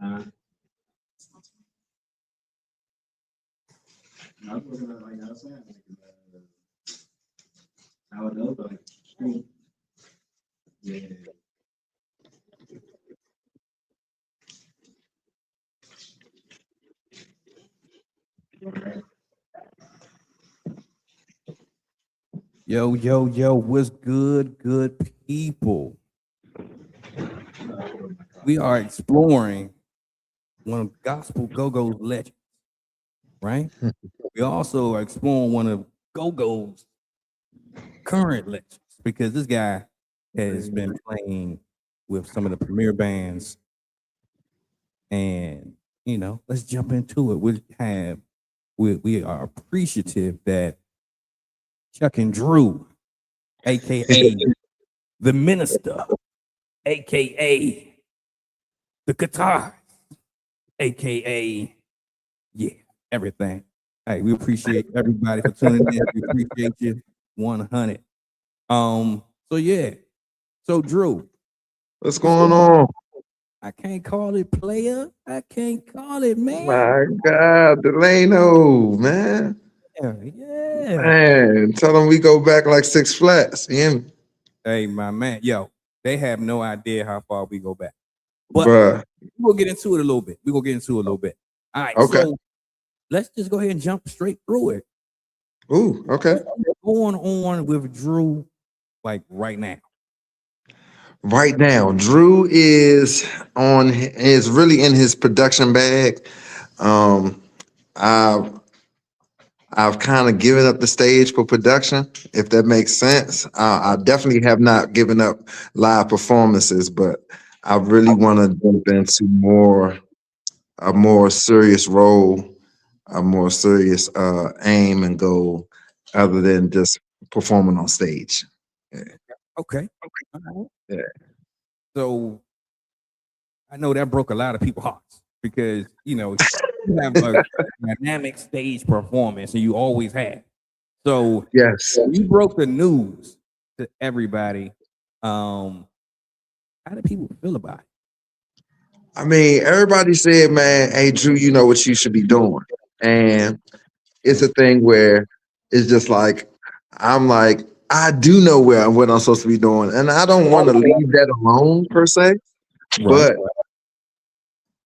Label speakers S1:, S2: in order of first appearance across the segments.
S1: Uh, I was looking at like outside, I would know, but like street. Yeah.
S2: Yo, yo, yo, what's good, good people? We are exploring one of Gospel Go-Go's legends, right? We also are exploring one of Go-Go's current legends because this guy has been playing with some of the premier bands. And, you know, let's jump into it. We are appreciative that Chuckin Drew, aka the minister, aka the guitarist, aka everything. Hey, we appreciate everybody for tuning in. We appreciate you 100. So Drew,
S3: What's going on?
S2: I can't call it player. I can't call it man.
S3: My God, Delano, man.
S2: Yeah.
S3: Man, tell them we go back like Six Flats. You hear me?
S2: Hey, my man. Yo, they have no idea how far we go back. But
S3: Bruh.
S2: we'll get into it a little bit. All right.
S3: Okay.
S2: So let's just go ahead and jump straight through it.
S3: Ooh, okay.
S2: What's going on with Drew, like right now?
S3: Right now, Drew is really in his production bag. I've kind of given up the stage for production, if that makes sense. I definitely have not given up live performances, but I really want to jump into a more serious role, a more serious aim and goal, other than just performing on stage. Yeah.
S2: Okay. All right.
S3: Yeah.
S2: So I know that broke a lot of people's hearts because you have a dynamic stage performance, and you always have. So
S3: Yes.
S2: you broke the news to everybody. How do people feel about it?
S3: I mean, everybody said, man, hey, Drew, you know what you should be doing. And it's a thing where it's just like, I'm like, I do know what I'm supposed to be doing. And I don't want to leave that alone per se. But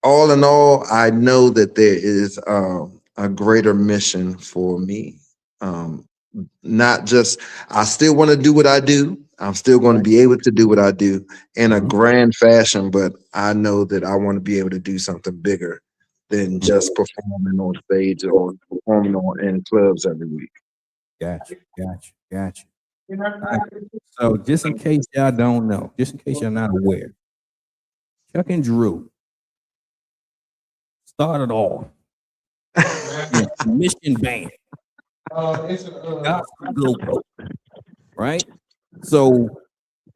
S3: all in all, I know that there is a greater mission for me. Not just, I still want to do what I do. I'm still going to be able to do what I do in a grand fashion, but I know that I want to be able to do something bigger than just performing on stage or performing in clubs every week.
S2: Gotcha. So just in case y'all don't know, just in case you're not aware, Chuckin Drew started off in a mission band. Gospel Go-Go, right? So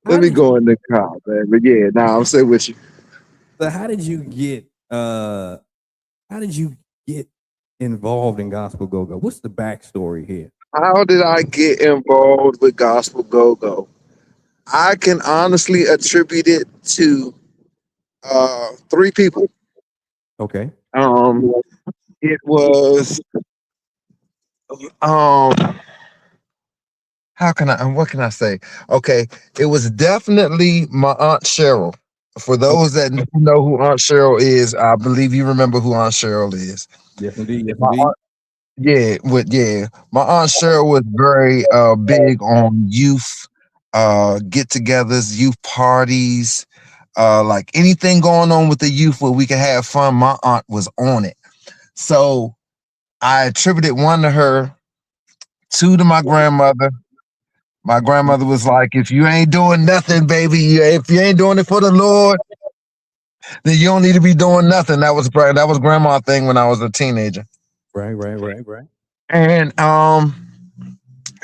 S3: let me go in the car, man. But yeah, I'm saying with you.
S2: So how did you get involved in Gospel Go-Go? What's the backstory here?
S3: How did I get involved with Gospel Go-Go? I can honestly attribute it to three people.
S2: Okay.
S3: It was what can I say? Okay, it was definitely my Aunt Cheryl. For those that know who Aunt Cheryl is, I believe you remember who Aunt Cheryl is.
S2: Yes, indeed.
S3: My Aunt Cheryl was very big on youth get-togethers, youth parties, like anything going on with the youth where we could have fun. My aunt was on it. So I attributed one to her, two to my grandmother. My grandmother was like, if you ain't doing nothing, baby, if you ain't doing it for the Lord, then you don't need to be doing nothing. That was grandma thing when I was a teenager.
S2: Right.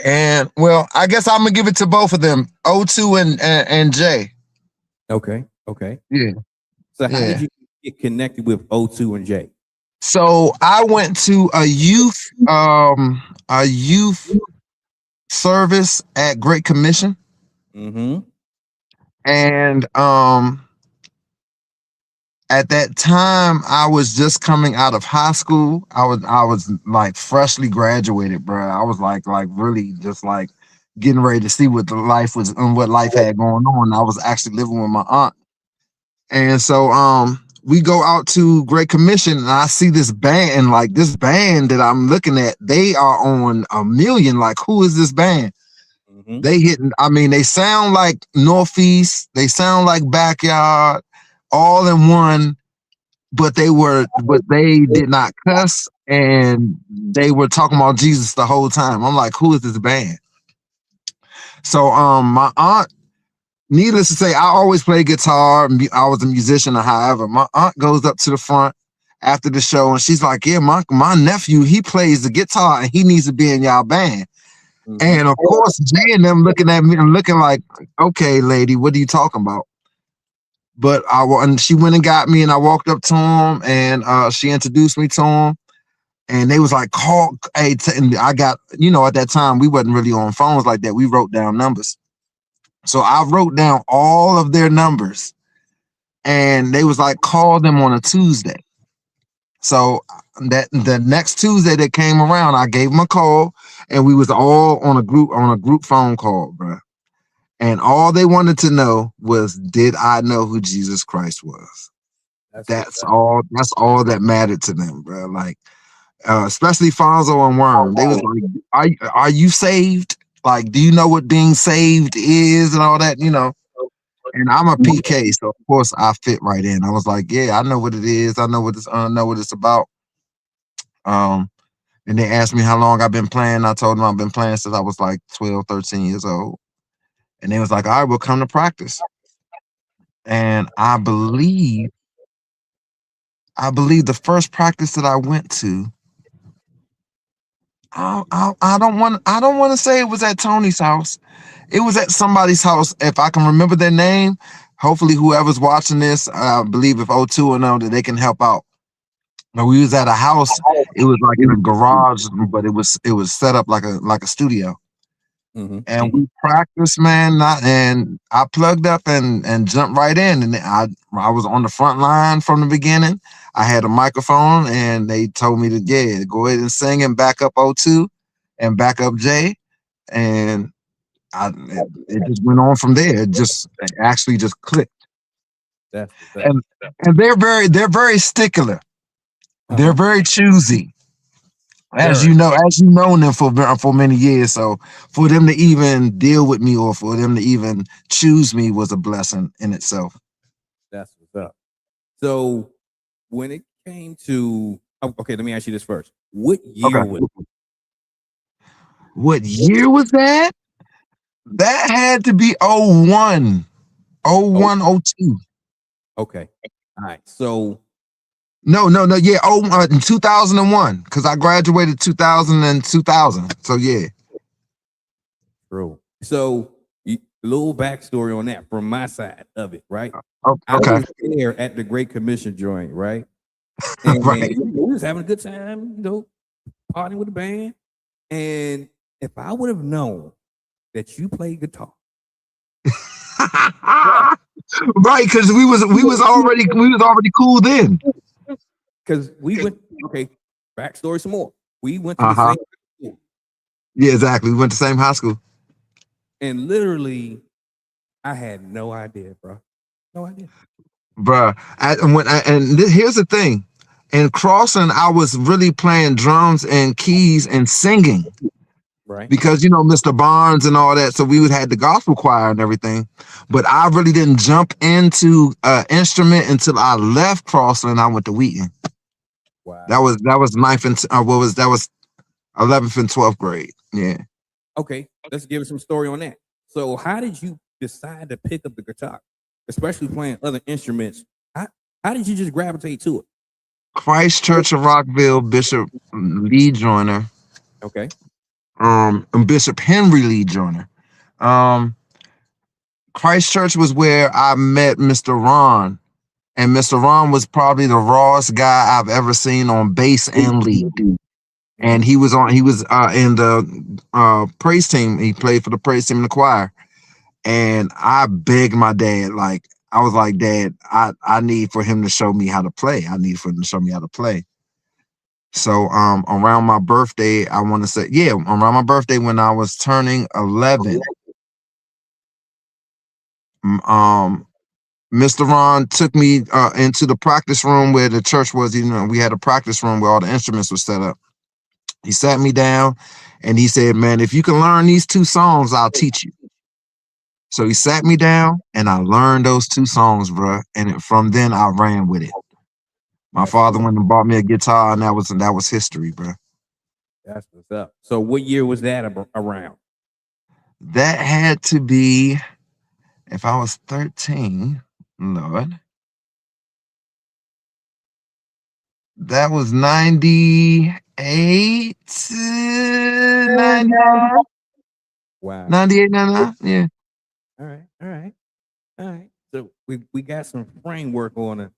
S3: And well, I guess I'm gonna give it to both of them, O2 and Jay.
S2: Okay.
S3: Yeah.
S2: So how did you get connected with O2 and Jay?
S3: So I went to a youth service at Great Commission. And at that time, I was just coming out of high school. I was like freshly graduated, bro. I was like really just like getting ready to see what the life was and what life had going on. I was actually living with my aunt. And so we go out to Great Commission and I see this band, and like this band that I'm looking at, they are on a million. Like, who is this band? They hitting, I mean, they sound like Northeast, they sound like Backyard, all in one, but they did not cuss, and they were talking about Jesus the whole time. I'm like, who is this band? So my aunt, needless to say, I always played guitar. I was a musician or however. My aunt goes up to the front after the show and she's like, yeah, my nephew, he plays the guitar and he needs to be in y'all band. And of course, Jay and them looking at me and looking like, okay, lady, what are you talking about? But and she went and got me, and I walked up to him, and she introduced me to him, and they was like, call. Hey, and I got, you know, at that time we wasn't really on phones like that. We wrote down numbers, so I wrote down all of their numbers, and they was like, call them on a Tuesday. So that the next Tuesday that came around, I gave them a call, and we was all on a group phone call, bro. And all they wanted to know was, did I know who Jesus Christ was? That's all that mattered to them, bro. Like, especially Fonzo and Worm. They was like, are you saved? Like, do you know what being saved is and all that, you know? And I'm a PK, so of course I fit right in. I was like, yeah, I know what it is. I know what it's about. And they asked me how long I've been playing. I told them I've been playing since I was like 12, 13 years old. And they was like, all right, we'll come to practice. And I believe the first practice that I went to, I don't want to say it was at Tony's house. It was at somebody's house. If I can remember their name, hopefully whoever's watching this, I believe if O2 or know that they can help out. But we was at a house. It was like in a garage, but it was set up like a studio. And we practiced, man. And I plugged up and jumped right in. And I was on the front line from the beginning. I had a microphone, and they told me to go ahead and sing and back up O2 and back up Jay. And it just went on from there. It actually just clicked. And they're very stickler. They're very choosy, as you know them for many years. So for them to even deal with me, or for them to even choose me, was a blessing in itself.
S2: That's what's up. So when it came to, okay, let me ask you this first. What year was it?
S3: What year was that? That had to be 01, 02.
S2: Okay. All right. So
S3: no, yeah, in 2001, because I graduated 2000. So yeah.
S2: True. So a little backstory on that from my side of it, right?
S3: Okay.
S2: I was there at the Great Commission joint, right? And
S3: Right.
S2: we was having a good time, partying with the band. And if I would have known that you played guitar,
S3: right, because we was already cool then.
S2: Because we went, okay, backstory some more. We went to the same school.
S3: Yeah, exactly. We went to the same high school.
S2: And literally, I had no idea, bro. No idea.
S3: Bruh. Here's the thing. In Crossing, I was really playing drums and keys and singing.
S2: Right.
S3: Because, Mr. Barnes and all that. So we would have the gospel choir and everything. But I really didn't jump into an instrument until I left Crossing and I went to Wheaton.
S2: Wow.
S3: That was 11th and 12th grade. Yeah.
S2: Okay, let's give us some story on that. So how did you decide to pick up the guitar, especially playing other instruments? How did you just gravitate to it?
S3: Christ Church of Rockville, Bishop Lee Joyner.
S2: Okay.
S3: And Bishop Henry Lee Joyner. Christ Church was where I met Mr. Ron. And Mr. Ron was probably the rawest guy I've ever seen on bass and lead. And he was in the praise team. He played for the praise team in the choir. And I begged my dad, like, I was like, Dad, I need for him to show me how to play. I need for him to show me how to play. So around my birthday, I want to say, yeah, around my birthday when I was turning 11, Mr. Ron took me into the practice room where the church was. You know, we had a practice room where all the instruments were set up. He sat me down and he said, man, if you can learn these 2 songs, I'll teach you. So he sat me down and I learned those 2 songs, bro. And from then I ran with it. My father went and bought me a guitar, and that was history, bro.
S2: That's what's up. So what year was that around?
S3: That had to be, if I was 13, Lord. That was 98, 99.
S2: Wow.
S3: 98, 99, yeah.
S2: All right. So we got some framework on the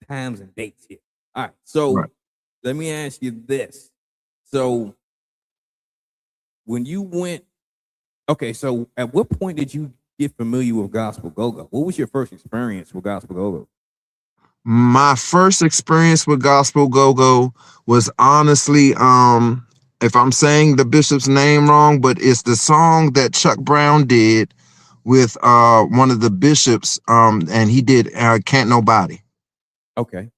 S2: times and dates here. All right. So let me ask you this. So when you went, okay, so at what point did you get familiar with gospel go-go? What was your first experience with gospel go-go?
S3: My first experience with gospel go-go was honestly, if I'm saying the bishop's name wrong, but it's the song that Chuck Brown did with one of the bishops, and he did Can't Nobody.
S2: Okay.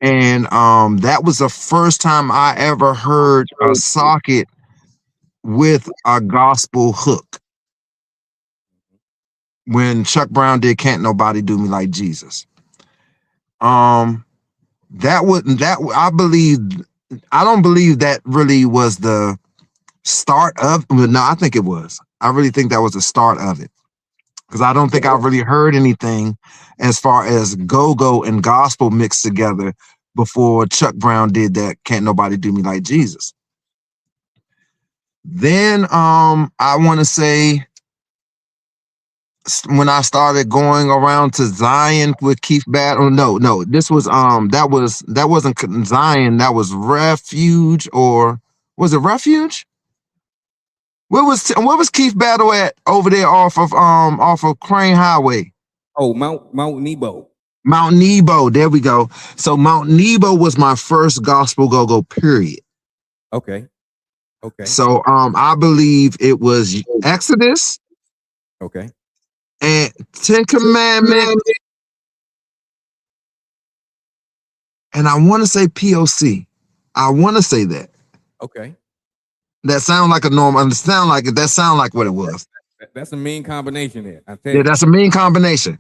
S3: And that was the first time I ever heard a socket with a gospel hook. When Chuck Brown did Can't Nobody Do Me Like Jesus. I don't believe that really was the start of, no, I think it was. I really think that was the start of it. Because I don't think I really heard anything as far as go-go and gospel mixed together before Chuck Brown did that Can't Nobody Do Me Like Jesus. Then I want to say when I started going around to Zion with Keith Battle, no, this was that wasn't Zion, that was Refuge, or was it Refuge? What was Keith Battle at over there off of Crane Highway?
S2: Oh, Mount Nebo.
S3: Mount Nebo, there we go. So Mount Nebo was my first gospel go-go, period.
S2: Okay.
S3: So I believe it was Exodus.
S2: Okay.
S3: And 10 Commandments. And I want to say POC. I want to say that.
S2: Okay.
S3: That sound like a normal. That sound like what it was.
S2: That's a mean combination there. I tell
S3: Yeah,
S2: you.
S3: that's a mean combination.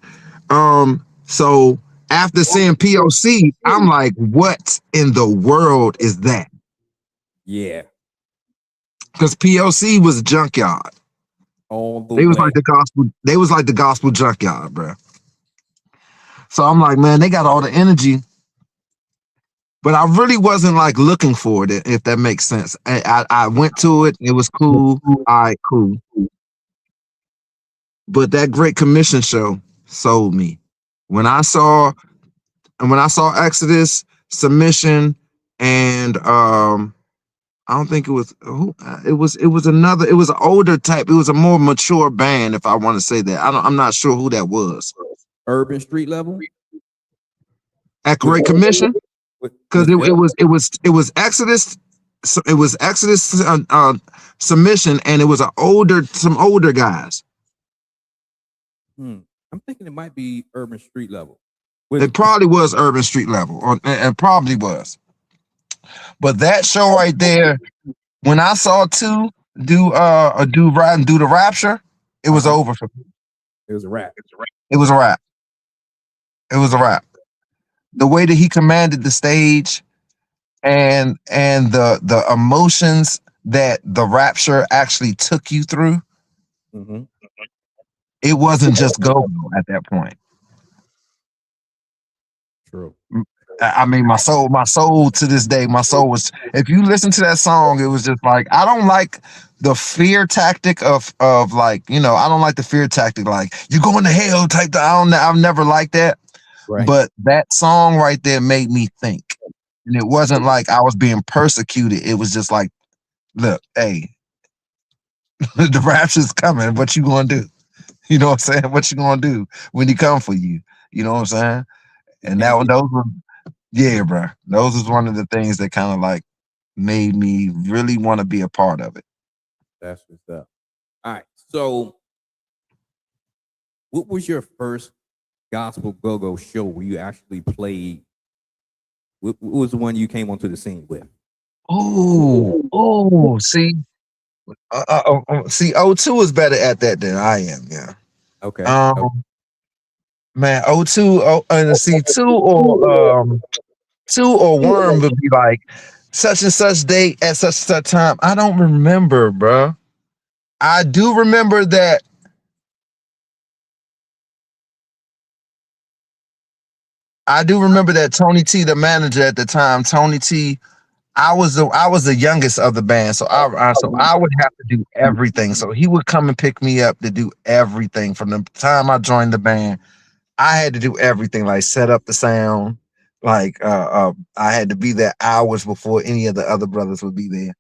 S3: So after seeing POC, I'm like, what in the world is that?
S2: Yeah.
S3: Because POC was Junkyard. They was like the gospel Junkyard, bro. So I'm like, man, they got all the energy. But I really wasn't like looking for it, if that makes sense. I went to it, it was cool. All right, cool. But that Great Commission show sold me. When I saw Exodus, Submission, and I don't think it was it was an older type, it was a more mature band, if I want to say that. I'm not sure who that was.
S2: Urban Street Level?
S3: At Great Commission? Because it was Exodus, so it was Exodus Submission, and it was some older guys.
S2: I'm thinking it might be Urban Street Level.
S3: It probably was Urban Street Level, or it probably was. But that show right there, when I saw two do the Rapture, it was over for me.
S2: It was a rap.
S3: It was a rap. It was a rap. The way that he commanded the stage, and the emotions that the Rapture actually took you through, it wasn't just go at that point.
S2: True.
S3: I mean, my soul to this day, my soul was, if you listen to that song, it was just like, I don't like the fear tactic of like, I don't like the fear tactic, like you're going to hell type. I've never liked that. Right. But that song right there made me think. And it wasn't like I was being persecuted. It was just like, look, hey, the rapture's coming. What you gonna do? You know what I'm saying? What you gonna do when he come for you? You know what I'm saying? And
S2: Can't get
S3: those were, yeah, bro. Those was one of the things that kind of like made me really want to be a part of it.
S2: that's what's up. All right. So, what was your first gospel go-go show where you actually played? What was the one you came onto the scene with?
S3: See, see, O2 is better at that than I am. Yeah.
S2: Okay.
S3: Man, O2, and see, two or Worm would be like such and such date at such and such time. I don't remember, bro. I do remember that. I do remember that Tony T, the manager at the time, Tony T. I was the youngest of the band, so I would have to do everything. So he would come and pick me up to do everything from the time I joined the band. I had to do everything, like set up the sound. Like I had to be there hours before any of the other brothers would be there.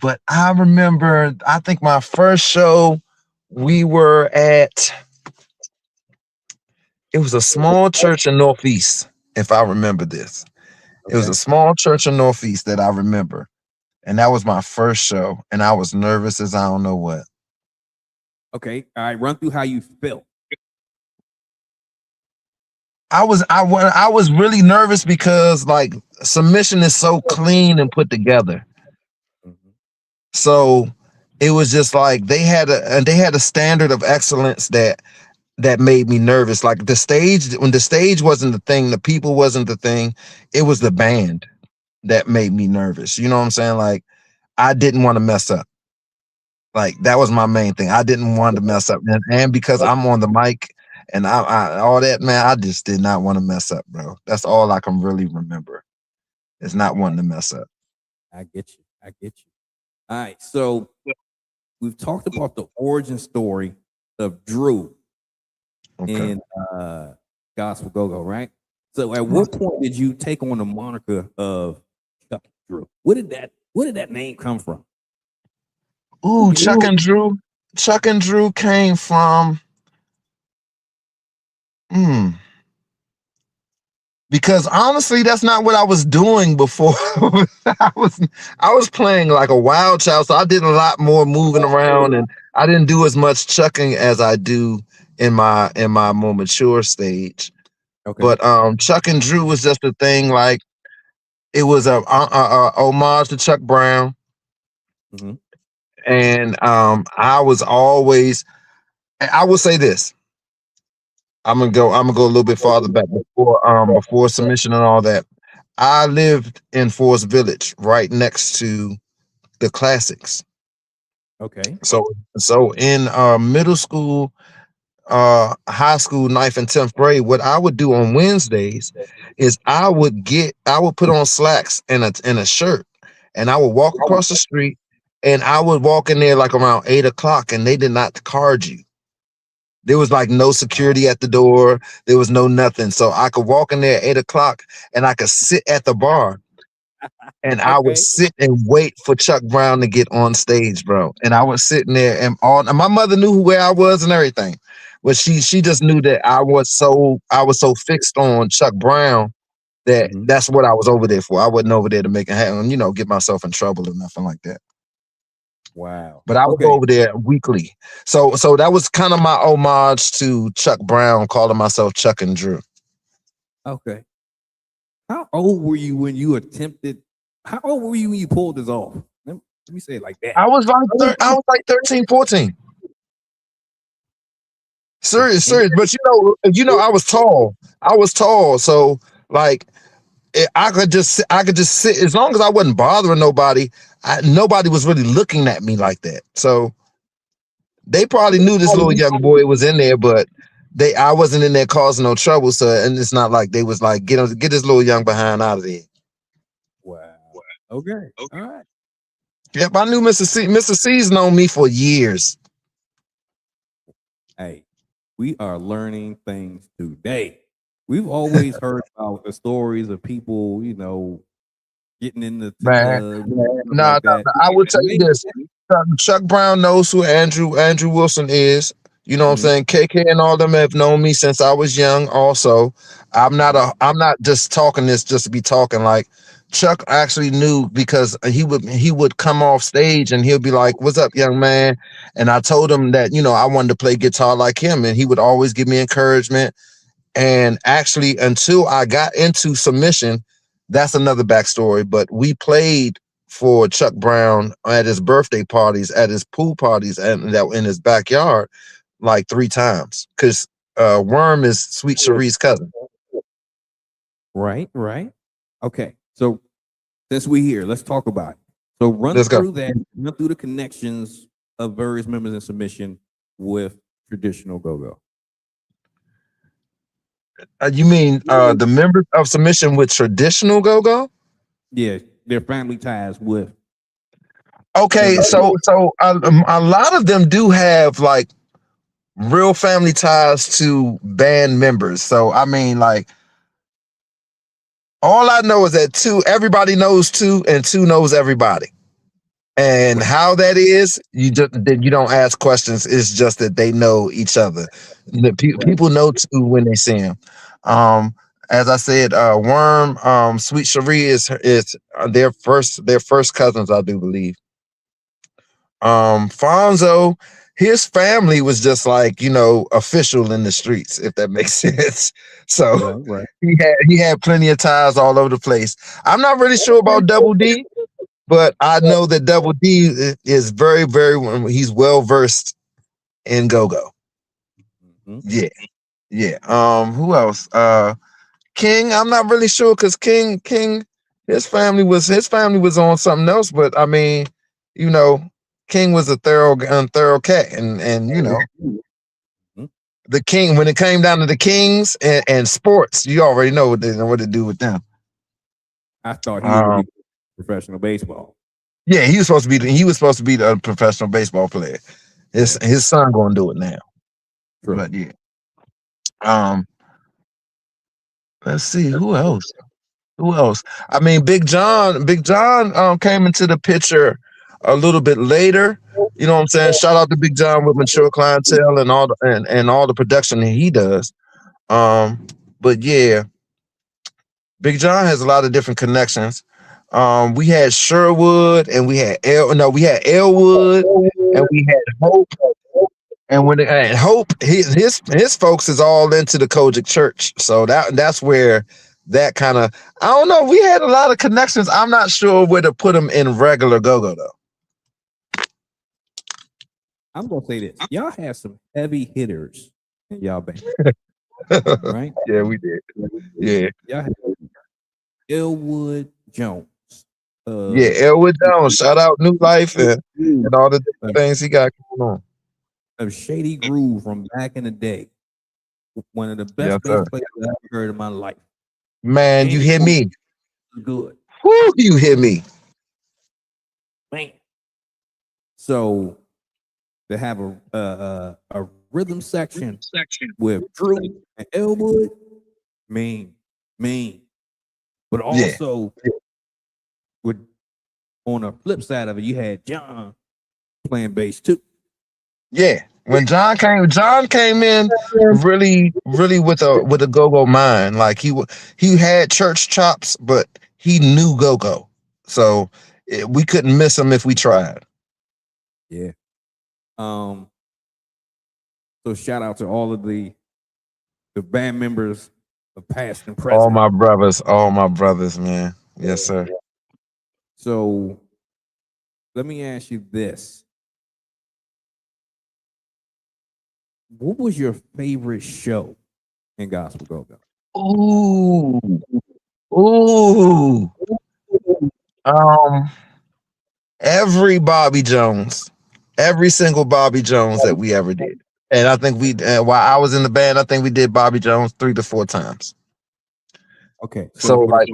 S3: But I remember, I think my first show, we were at, it was a small church in Northeast, if I remember this. It was a small church in Northeast that I remember. And that was my first show. And I was nervous as I don't know what.
S2: Okay. All right. Run through how you felt.
S3: I was really nervous because like submission is so clean and put together. So it was just like they had a standard of excellence that made me nervous. Like the stage, when the stage wasn't the thing, the people wasn't the thing, it was the band that made me nervous. You know what I'm saying? Like I didn't want to mess up. Like that was my main thing. I didn't want to mess up, and because I'm on the mic and I all that, man, I just did not want to mess up, bro. That's all I can really remember. Is not wanting to mess up.
S2: I get you. All right. So we've talked about the origin story of Drew in Gospel Go-Go, right? So at what point did you take on the moniker of Chuckin Drew? Where did that name come from?
S3: Ooh, Chuckin Drew. Chuckin Drew came from because honestly, that's not what I was doing before. I was playing like a wild child, so I did a lot more moving around, and I didn't do as much chucking as I do in my more mature stage. Okay. But Chuckin Drew was just a thing. Like it was a homage to Chuck Brown, and I was always. I will say this. I'm gonna go a little bit farther back before submission and all that. I lived in Forest Village, right next to the Classics. Okay. So in middle school, high school, 9th and 10th grade, what I would do on Wednesdays is I would put on slacks and a shirt, and I would walk across the street, and I would walk in there like around 8 o'clock, and they did not card you. There was like no security at the door. There was no nothing. So I could walk in there at 8 o'clock and I could sit at the bar and I would sit and wait for Chuck Brown to get on stage, bro. And I was sitting there and my mother knew where I was and everything. But she just knew that I was so fixed on Chuck Brown that that's what I was over there for. I wasn't over there to make it happen, get myself in trouble or nothing like that.
S2: Wow.
S3: But I would go over there weekly. So that was kind of my homage to Chuck Brown, calling myself Chuckin Drew. Okay.
S2: How old were you when you pulled this off? Let me say it like that.
S3: I was like 13, 14. Serious. But I was tall. So like I could just sit as long as I wasn't bothering nobody. Nobody was really looking at me like that. So they probably knew this little young boy was in there, but I wasn't in there causing no trouble. So, and it's not like they was like, get this little young behind out of there.
S2: Wow. Okay. All right.
S3: Yep, I knew Mr. C. Mr. C's known me for years.
S2: Hey, we are learning things today. We've always heard about the stories of people, getting in the
S3: No. I will tell you this: Chuck Brown knows who Andrew Wilson is. You know what I'm saying? KK and all them have known me since I was young. Also, I'm not just talking this just to be talking. Like Chuck actually knew because he would come off stage and he'll be like, "What's up, young man?" And I told him that I wanted to play guitar like him, and he would always give me encouragement. And actually, until I got into submission, that's another backstory. But we played for Chuck Brown at his birthday parties, at his pool parties, and that in his backyard like 3 times. Because Worm is Sweet Cherie's cousin.
S2: Right. Okay. So since we're here, let's talk about it. So run through the connections of various members in submission with traditional go-go.
S3: You mean the members of submission with traditional go-go?
S2: Yeah, their family ties with.
S3: Okay, so a lot of them do have like real family ties to band members. So I mean, like, all I know is that everybody knows two, and two knows everybody. And how that is, you don't ask questions. It's just that they know each other. People know two when they see him. As I said, Worm, Sweet Cherie is their first cousins, I do believe. Fonzo, his family was just like, official in the streets, if that makes sense. So
S2: right.
S3: he had plenty of ties all over the place. I'm not really sure about Double D, but I know that Double D is very, very, he's well versed in go-go. Yeah. Who else? King, I'm not really sure because King, his family was on something else, but I mean, King was a thorough cat, and the King, when it came down to the Kings and sports, you already know what to do with them.
S2: I thought he was professional baseball.
S3: Yeah, he was supposed to be the professional baseball player. His son gonna do it now.
S2: True.
S3: But yeah. Let's see who else. I mean, Big John came into the picture a little bit later. You know what I'm saying? Shout out to Big John with Mature Clientele and all the production that he does. But yeah, Big John has a lot of different connections. We had Sherwood, and we had Elwood, and we had Hope. And Hope, his folks is all into the Kojic Church. So that's where that kind of, I don't know. We had a lot of connections. I'm not sure where to put them in regular go-go though.
S2: I'm gonna say this: y'all had some heavy hitters in y'all band, right?
S3: Yeah, we did. Yeah,
S2: y'all had Elwood Jones.
S3: Elwood Jones. Shout out New Life and all the things he got going on.
S2: Of Shady Groove from back in the day. One of the best bass players I've ever heard in my life.
S3: Man, you hear me?
S2: Good.
S3: Woo, you hear me?
S2: Man. So to have a rhythm section with Drew and Elwood, mean. But also with on the flip side of it, you had John playing bass too.
S3: Yeah, when John came in really with a go-go mind. Like he had church chops, but he knew go-go, so we couldn't miss him if we tried.
S2: Yeah. So shout out to all of the band members of past and present.
S3: All my brothers, man. Yes, sir.
S2: So let me ask you this. What was your favorite show in gospel go-go?
S3: Ooh. Every Bobby Jones, every single Bobby Jones that we ever did. And I think while I was in the band, I think we did Bobby Jones 3 to 4 times.
S2: Okay.
S3: So like,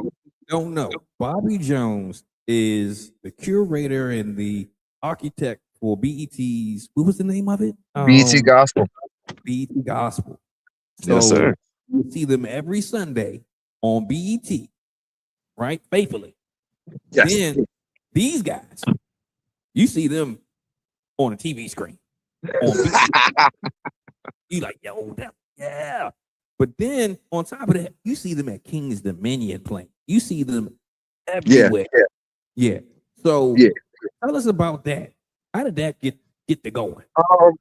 S2: don't know. Bobby Jones is the curator and the architect for BET's, what was the name of it?
S3: BET Gospel.
S2: BET Gospel. So
S3: yes, sir.
S2: You see them every Sunday on BET, right? Faithfully.
S3: Yes.
S2: Then these guys, you see them on a TV screen. on beat. You like, yo, yeah. But then on top of that, you see them at King's Dominion playing. You see them everywhere. Yeah. So tell us about that. How did that get to going?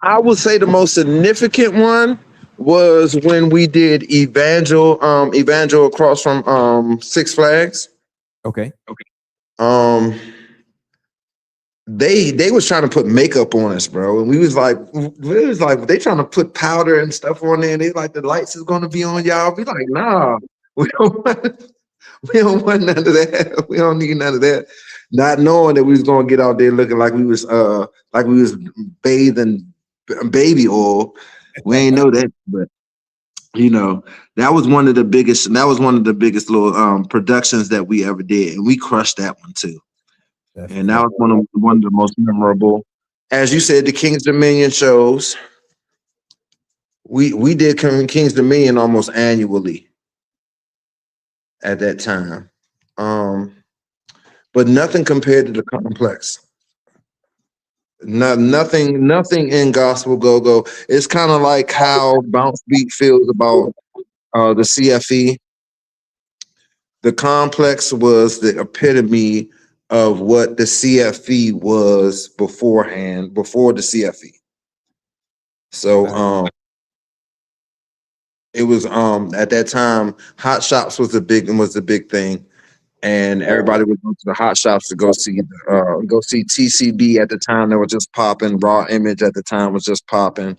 S3: I would say the most significant one was when we did Evangel across from Six Flags.
S2: Okay.
S3: They was trying to put makeup on us, bro, and we was like they trying to put powder and stuff on there. And they like, the lights is gonna be on y'all. We like, nah, we don't want none of that. We don't need none of that. Not knowing that we was gonna get out there looking like we was bathing baby oil. We ain't know that, but you know, that was one of the biggest little productions that we ever did, and we crushed that one too. And that was one of the most memorable. As you said, the King's Dominion shows. We did King's Dominion almost annually at that time. But nothing compared to the Complex. Nothing in gospel go-go. It's kind of like how Bounce Beat feels about the CFE. The Complex was the epitome of what the CFE was beforehand, before the CFE. So it was at that time, Hot Shops was the big thing. And everybody would go to the Hot Shops to go see TCB at the time. They were just popping. Raw Image at the time was just popping.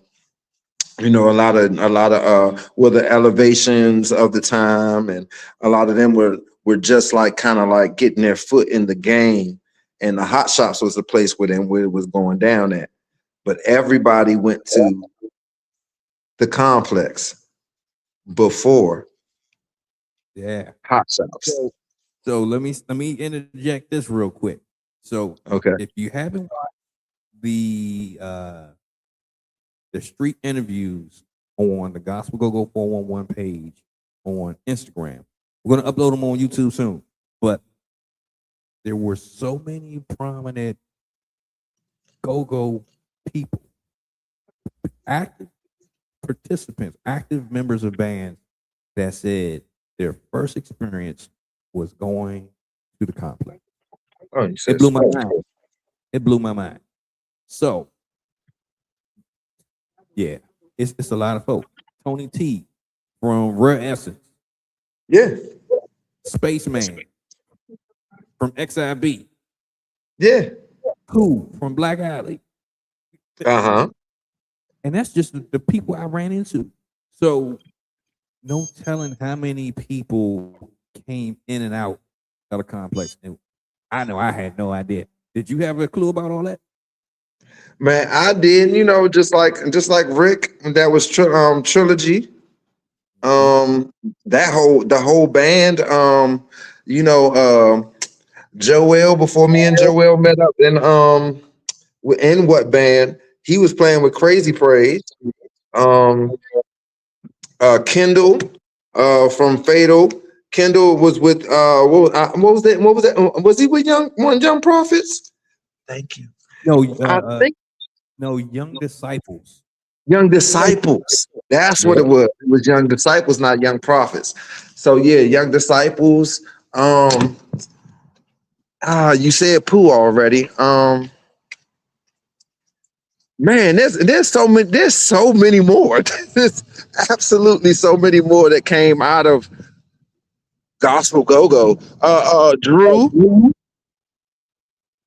S3: You know, a lot of were the elevations of the time, and a lot of them were just like kind of like getting their foot in the game. And the Hot Shops was the place where it was going down at. But everybody went to the Complex before Hot Shops.
S2: So let me interject this real quick. So if you haven't watched the street interviews on the Gospel Go-Go 411 page on Instagram, we're gonna upload them on YouTube soon. But there were so many prominent go-go people, active participants, active members of bands that said their first experience was going to the Complex. It blew my mind. It blew my mind. So, yeah, it's a lot of folks. Tony T from Rare Essence.
S3: Yeah.
S2: Spaceman from XIB.
S3: Yeah.
S2: Cool from Black Alley.
S3: And
S2: that's just the people I ran into. So, no telling how many people came in and out of the Complex. And I know I had no idea. Did you have a clue about all that?
S3: Man, I did. You know, just like Rick, that was Trilogy. The whole band. You know, Joel. Before me and Joel met up in what band? He was playing with Crazy Praise. Kendall from Fatal. Kendall was with what was that? Was he with Young Prophets? Thank you.
S2: No,
S3: I think
S2: Young Disciples.
S3: Young Disciples. That's what it was. It was Young Disciples, not Young Prophets. So yeah, Young Disciples. You said Pooh already. Man, there's so many more. There's absolutely so many more that came out of Gospel Go-Go. Drew.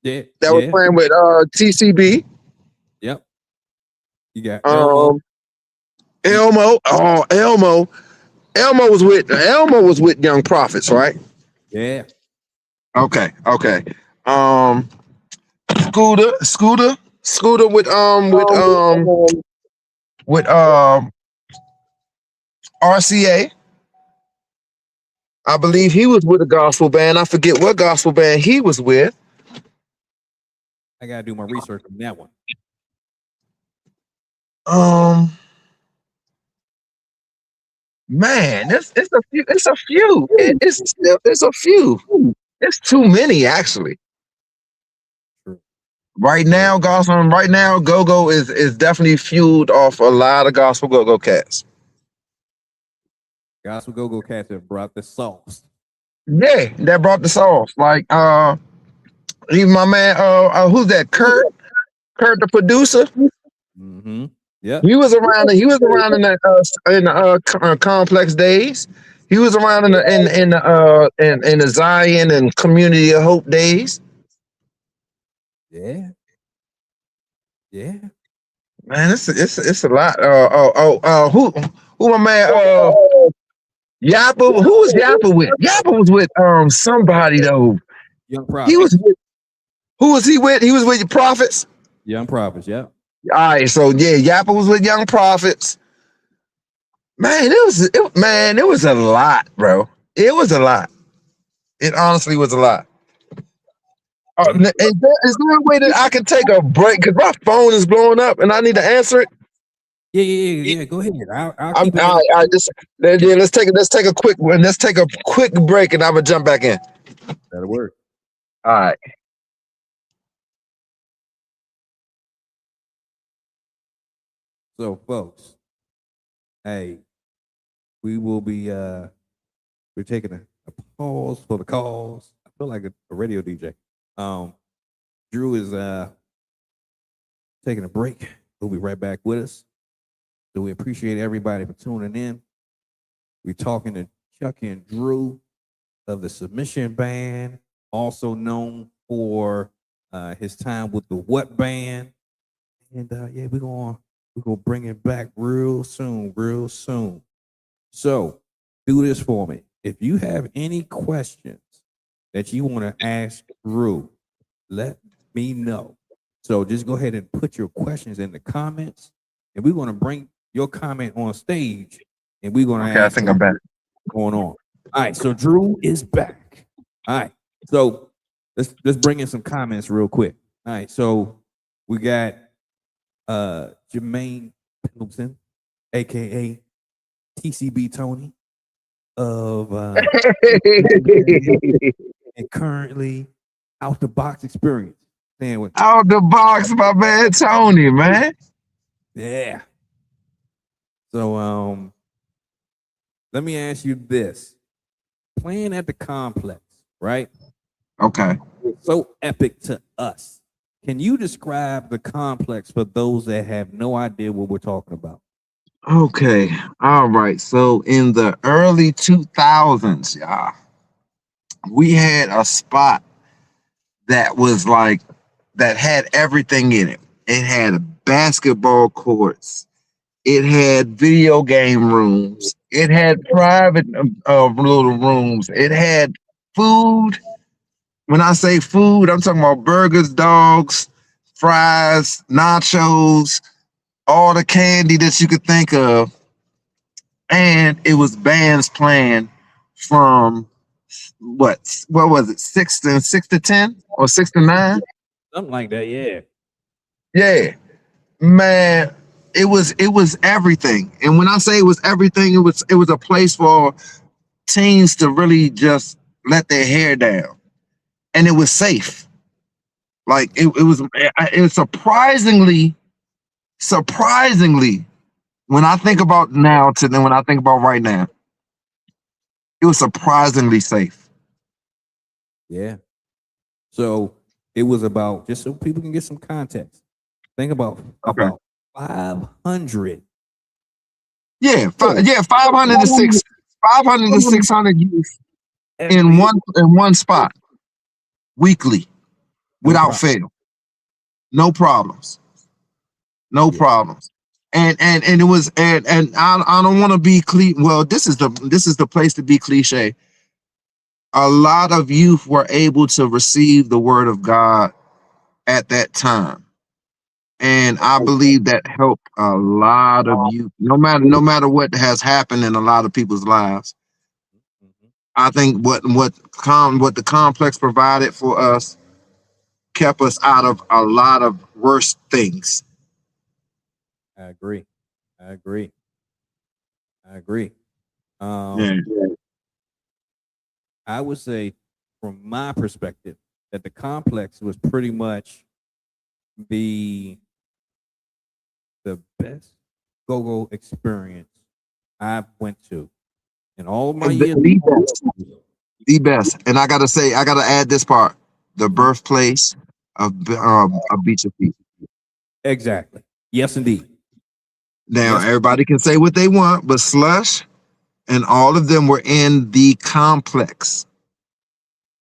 S2: Yeah.
S3: That was playing with TCB.
S2: Yep. You got Elmo.
S3: Elmo was with Young Prophets, right?
S2: Yeah.
S3: Okay. Scooter with RCA. I believe he was with a gospel band. I forget what gospel band he was with.
S2: I gotta do my research on that one.
S3: Man, it's a few. It's a few. It's too many actually. Right now, gospel. Right now, go-go is definitely fueled off a lot of gospel go-go cats.
S2: Gospel go-go cats have brought the sauce.
S3: Yeah, that brought the sauce. Like even my man, who's that? Kurt, the producer.
S2: Mm-hmm. Yep.
S3: He was around. He was around in the complex days. He was around in the Zion and Community of Hope days.
S2: Yeah. Yeah.
S3: Man, it's a lot. Who my man? Yappa. Who was Yappa with? Yappa was with somebody though.
S2: Young
S3: He
S2: Prophets.
S3: was with, who was he with? He was with the Prophets.
S2: Young Prophets. Yep.
S3: All right, so yeah, Yappa was with Young Prophets. Man, it was a lot, bro. It was a lot. It honestly was a lot. Is there a way that I can take a break? Because my phone is blowing up and I need to answer it.
S2: Yeah. Go ahead. I'll keep it.
S3: I just let's take a quick one. Let's take a quick break and I'm gonna jump back in.
S2: That'll work.
S3: All right.
S2: So, folks, hey, we will be we're taking a pause for the calls. I feel like a radio DJ. Drew is taking a break. He'll be right back with us. So we appreciate everybody for tuning in. We're talking to Chuckin Drew of the Submission Band, also known for his time with the What Band. And yeah, we're gonna bring it back real soon. So do this for me. If you have any questions that you want to ask Drew, let me know. So just go ahead and put your questions in the comments, and we're gonna bring your comment on stage, and we're gonna
S3: Okay, I
S2: ask
S3: think I'm back.
S2: what's going on. All right, so Drew is back. All right, so let's bring in some comments real quick. All right, so we got Jermaine Pendleton, aka TCB Tony, of and currently out the box experience. Saying what?
S3: Out the box, my man Tony, man.
S2: Yeah. So let me ask you this. Playing at the complex, right?
S3: Okay.
S2: It's so epic to us. Can you describe the complex for those that have no idea what we're talking about?
S3: Okay. All right. So in the early 2000s, y'all, we had a spot that was like that had everything in it. It had basketball courts. It had video game rooms. It had private little rooms. It had food. When I say food, I'm talking about burgers, dogs, fries, nachos, all the candy that you could think of. And it was bands playing from what was it, 6 to 10 or 6 to 9?
S2: Something like that, yeah.
S3: Yeah, man, it was everything. And when I say it was everything, it was a place for teens to really just let their hair down, and it was safe. Like it surprisingly, when I think about now to then when I think about right now, it was surprisingly safe.
S2: Yeah. So it was about, just so people can get some context. Think about
S3: Okay.
S2: about 500.
S3: Yeah, 500 to 600 youth in one spot weekly without fail. No problems. No problems. And it was and I don't want to be well, this is the place to be cliche. A lot of youth were able to receive the word of God at that time. And I believe that helped a lot of youth, no matter what has happened in a lot of people's lives. I think what the complex provided for us kept us out of a lot of worse things.
S2: I agree.
S3: Yeah.
S2: I would say, from my perspective, that the complex was pretty much the best go-go experience I've went to in all of my years.
S3: The best. And I gotta say, I gotta add this part: the birthplace of Beach of Feet.
S2: Exactly. Yes, indeed.
S3: Now
S2: Yes.
S3: everybody can say what they want, but Slush and all of them were in the complex.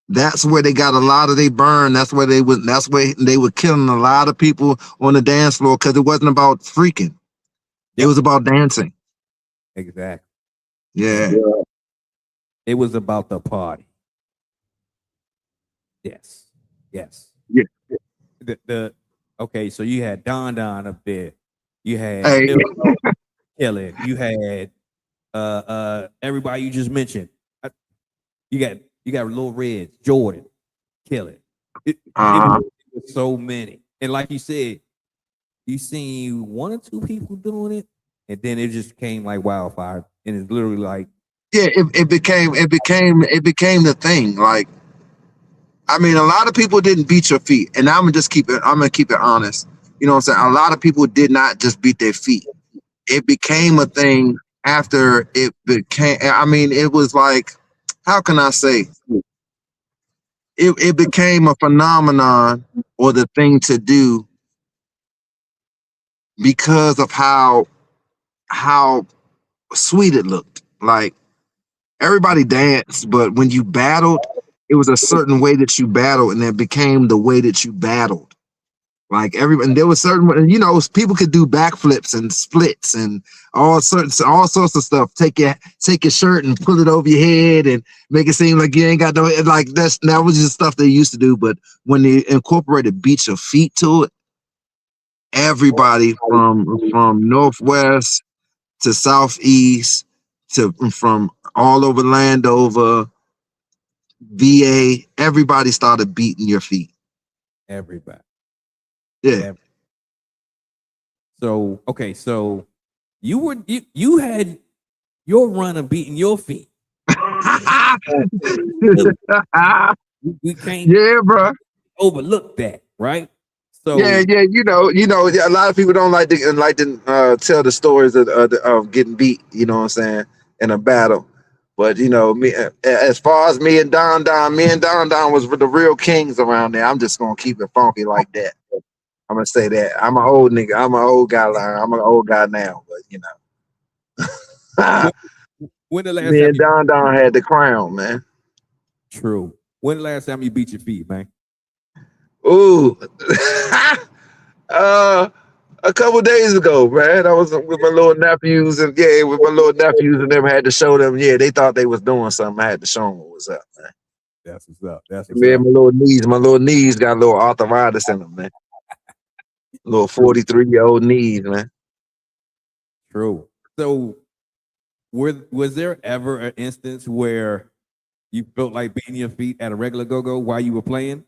S3: That's where they got a lot of they burn. That's where they was. That's where they were killing a lot of people on the dance floor because it wasn't about freaking. It was about dancing.
S2: Exactly.
S3: Yeah.
S2: It was about the party. Yes. Yes.
S3: Yeah.
S2: The okay, so you had Don up there. You had
S3: Hey.
S2: Kelly. You had everybody you just mentioned. You got Lil Red, Jordan, Kelly. It was so many. And like you said, you seen one or two people doing it, and then it just came like wildfire. And it's literally like,
S3: Yeah, it became the thing. Like, I mean, a lot of people didn't beat your feet, and I'm gonna keep it honest. You know what I'm saying? A lot of people did not just beat their feet. It became a thing after it became. I mean, it was like, how can I say? It became a phenomenon or the thing to do because of how sweet it looked. Like, everybody danced, but when you battled, it was a certain way that you battled, and it became the way that you battled. Like, and there was certain, you know, people could do backflips and splits and all sorts of stuff. Take your shirt and pull it over your head and make it seem like you ain't got no, like that was just stuff they used to do. But when they incorporated beat your feet to it, everybody from Northwest to Southeast to from all over Landover, VA, everybody started beating your feet.
S2: everybody.
S3: Yeah.
S2: So okay, so you had your run of beating your feet. We can't
S3: bro.
S2: overlook that, right? So
S3: Yeah, you know, a lot of people don't like to tell the stories of getting beat. You know what I'm saying, in a battle. But you know, me as far as me and Don was the real kings around there. I'm just gonna keep it funky like that. I'm gonna say that. I'm an old nigga. I'm an old guy. I'm an old guy now, but you know.
S2: when the last
S3: Me
S2: time
S3: and Don had the crown, man.
S2: True. When the last time you beat your feet, man?
S3: Ooh. A couple days ago, man. I was with my little nephews and them had to show them. Yeah, they thought they was doing something. I had to show them what was up, man.
S2: That's what's up. That's what's
S3: Man,
S2: up.
S3: my little knees got a little arthritis in them, man. Little 43-year-old knees, man.
S2: True. So, was there ever an instance where you felt like beating your feet at a regular go-go while you were playing?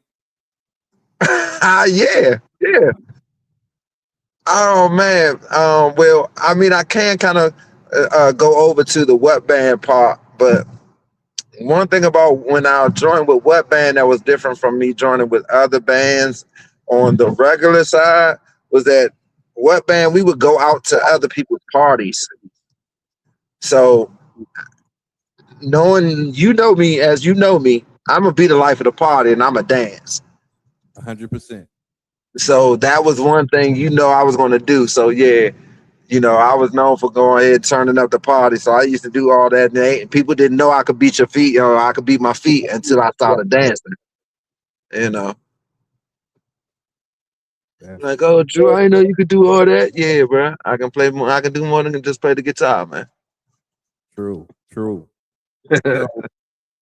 S3: Yeah. Oh man. Well, I mean, I can kind of go over to the what band part, but one thing about when I joined with what band that was different from me joining with other bands on the regular side was that what band we would go out to other people's parties. So knowing you know me as you know me, I'm gonna be the life of the party and I'm a dance.
S2: 100%.
S3: So that was one thing I was gonna do. So yeah, I was known for going ahead turning up the party. So I used to do all that. And people didn't know I could beat your feet, I could beat my feet until I started dancing. Like, oh, Drew, I didn't know you could do all that. Yeah, bro. I can play more. I can do more than just play the guitar, man.
S2: True.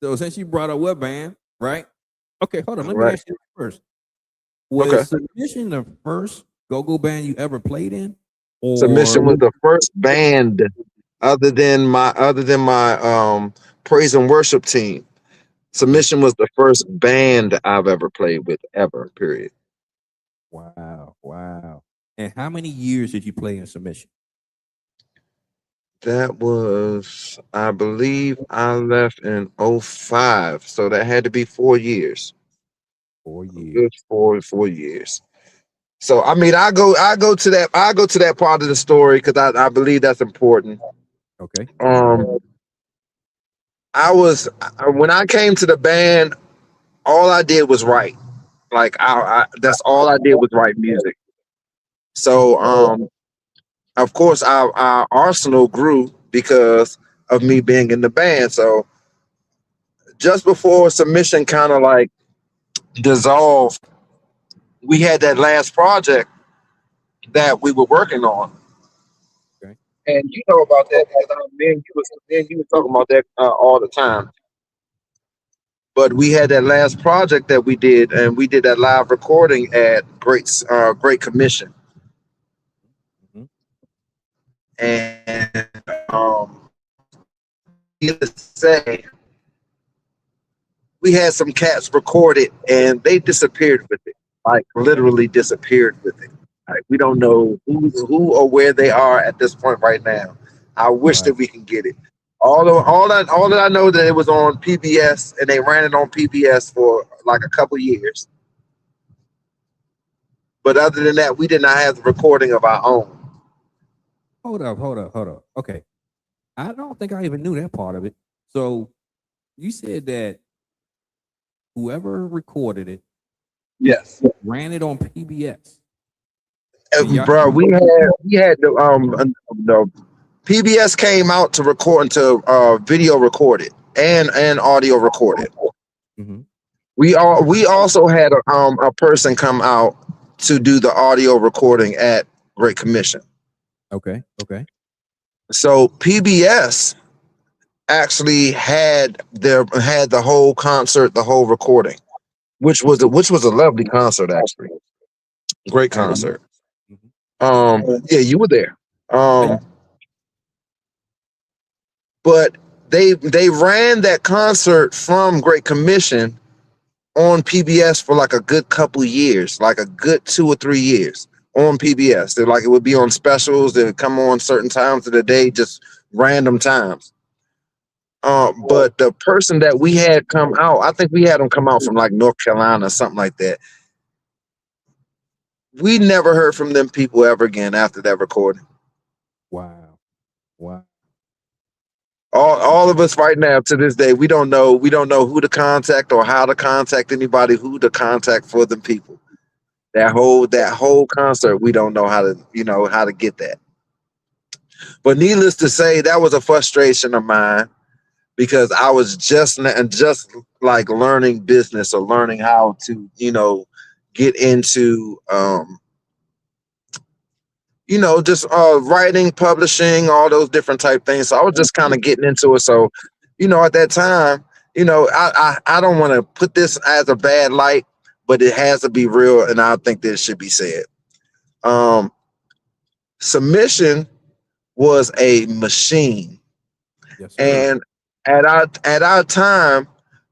S2: So since you brought up what band, right? Okay, hold on. Let me ask you first. Was Submission the first go-go band you ever played in? Or
S3: Submission was the first band other than my praise and worship team. Submission was the first band I've ever played with ever, period.
S2: Wow. And how many years did you play in Submission?
S3: That was, I believe I left in 05. So that had to be 4 years.
S2: 4 years.
S3: Good 4 years. So I mean, I go to that part of the story because I believe that's important.
S2: Okay.
S3: When I came to the band, all I did was write. Like that's all I did was write music. So of course our arsenal grew because of me being in the band. So just before submission kind of like dissolved, we had that last project that we were working on.
S2: Okay.
S3: And you know about that because me and you were talking about that all the time. But we had that last project that we did, and we did that live recording at Great Commission.
S2: Hmm.
S3: And needless to say, we had some cats recorded, and they disappeared with it, like literally disappeared with it. Like we don't know who or where they are at this point right now. I wish that
S2: Right.
S3: we can get it. All that I know that it was on PBS, and they ran it on PBS for like a couple years. But other than that, we did not have the recording of our own.
S2: Hold up. Okay. I don't think I even knew that part of it. So you said that whoever recorded it
S3: Yes,
S2: ran it on PBS. And y'all,
S3: bro. We had the PBS came out to record and to video record it and audio record it.
S2: Mhm.
S3: We also had a person come out to do the audio recording at Great Commission.
S2: Okay.
S3: So PBS actually had the whole concert, the whole recording, which was a lovely concert actually, great concert. Yeah, you were there. But they ran that concert from Great Commission on PBS for like a good couple years, like a good 2 or 3 years on PBS. They're like it would be on specials. They would come on certain times of the day, just random times. But the person that we had come out, I think we had them come out from like North Carolina or something like that. We never heard from them people ever again after that recording.
S2: Wow.
S3: All of us right now to this day, we don't know who to contact or how to contact anybody, who to contact for them people. That whole concert, we don't know how to get that. But needless to say, that was a frustration of mine because I was just like learning business or learning how to, get into just writing, publishing, all those different type things. So I was just kind of getting into it. So, at that time, I don't want to put this as a bad light, but it has to be real, and I think that it should be said. Submission was a machine,
S2: Yes, sir.
S3: and at our time,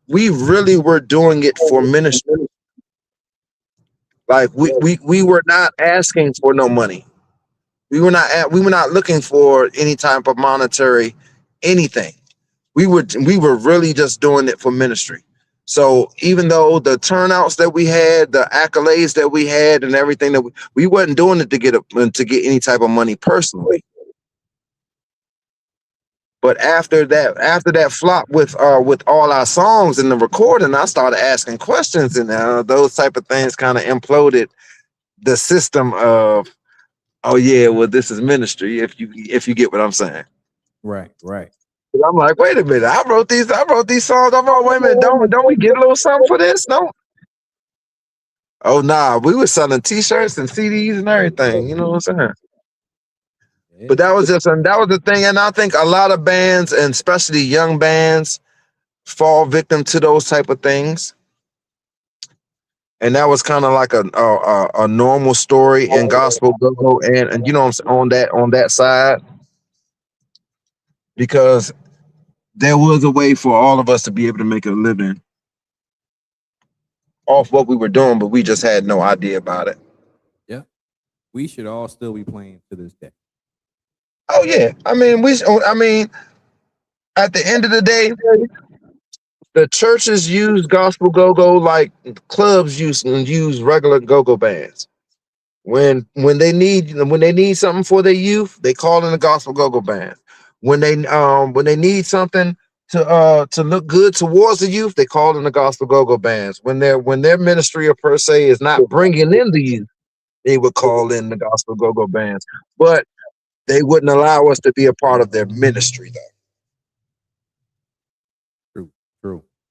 S3: we really were doing it for ministry. Like we were not asking for no money. We were not looking for any type of monetary anything. We were really just doing it for ministry. So even though the turnouts that we had, the accolades that we had, and everything that we wasn't doing it to get any type of money personally. But after that flop with all our songs in the recording, I started asking questions, and those type of things kind of imploded the system of, oh yeah, well this is ministry. If you get what I'm saying.
S2: Right.
S3: I'm like, wait a minute. I wrote these songs. Wait a minute. Don't we get a little something for this? No. Oh nah, we were selling T-shirts and CDs and everything. You know what I'm saying?
S2: Yeah.
S3: But that was the thing, and I think a lot of bands, and especially young bands, fall victim to those type of things. And that was kind of like a normal story in gospel go and on that side, because there was a way for all of us to be able to make a living off what we were doing, but we just had no idea about it.
S2: Yeah. We should all still be playing to this day.
S3: Oh yeah, I mean at the end of the day, the churches use gospel go-go like clubs use regular go-go bands. When they need something for their youth, they call in the gospel go-go band. When they need something to look good towards the youth, they call in the gospel go-go bands. When their ministry or per se is not bringing in the youth, they would call in the gospel go-go bands. But they wouldn't allow us to be a part of their ministry, though.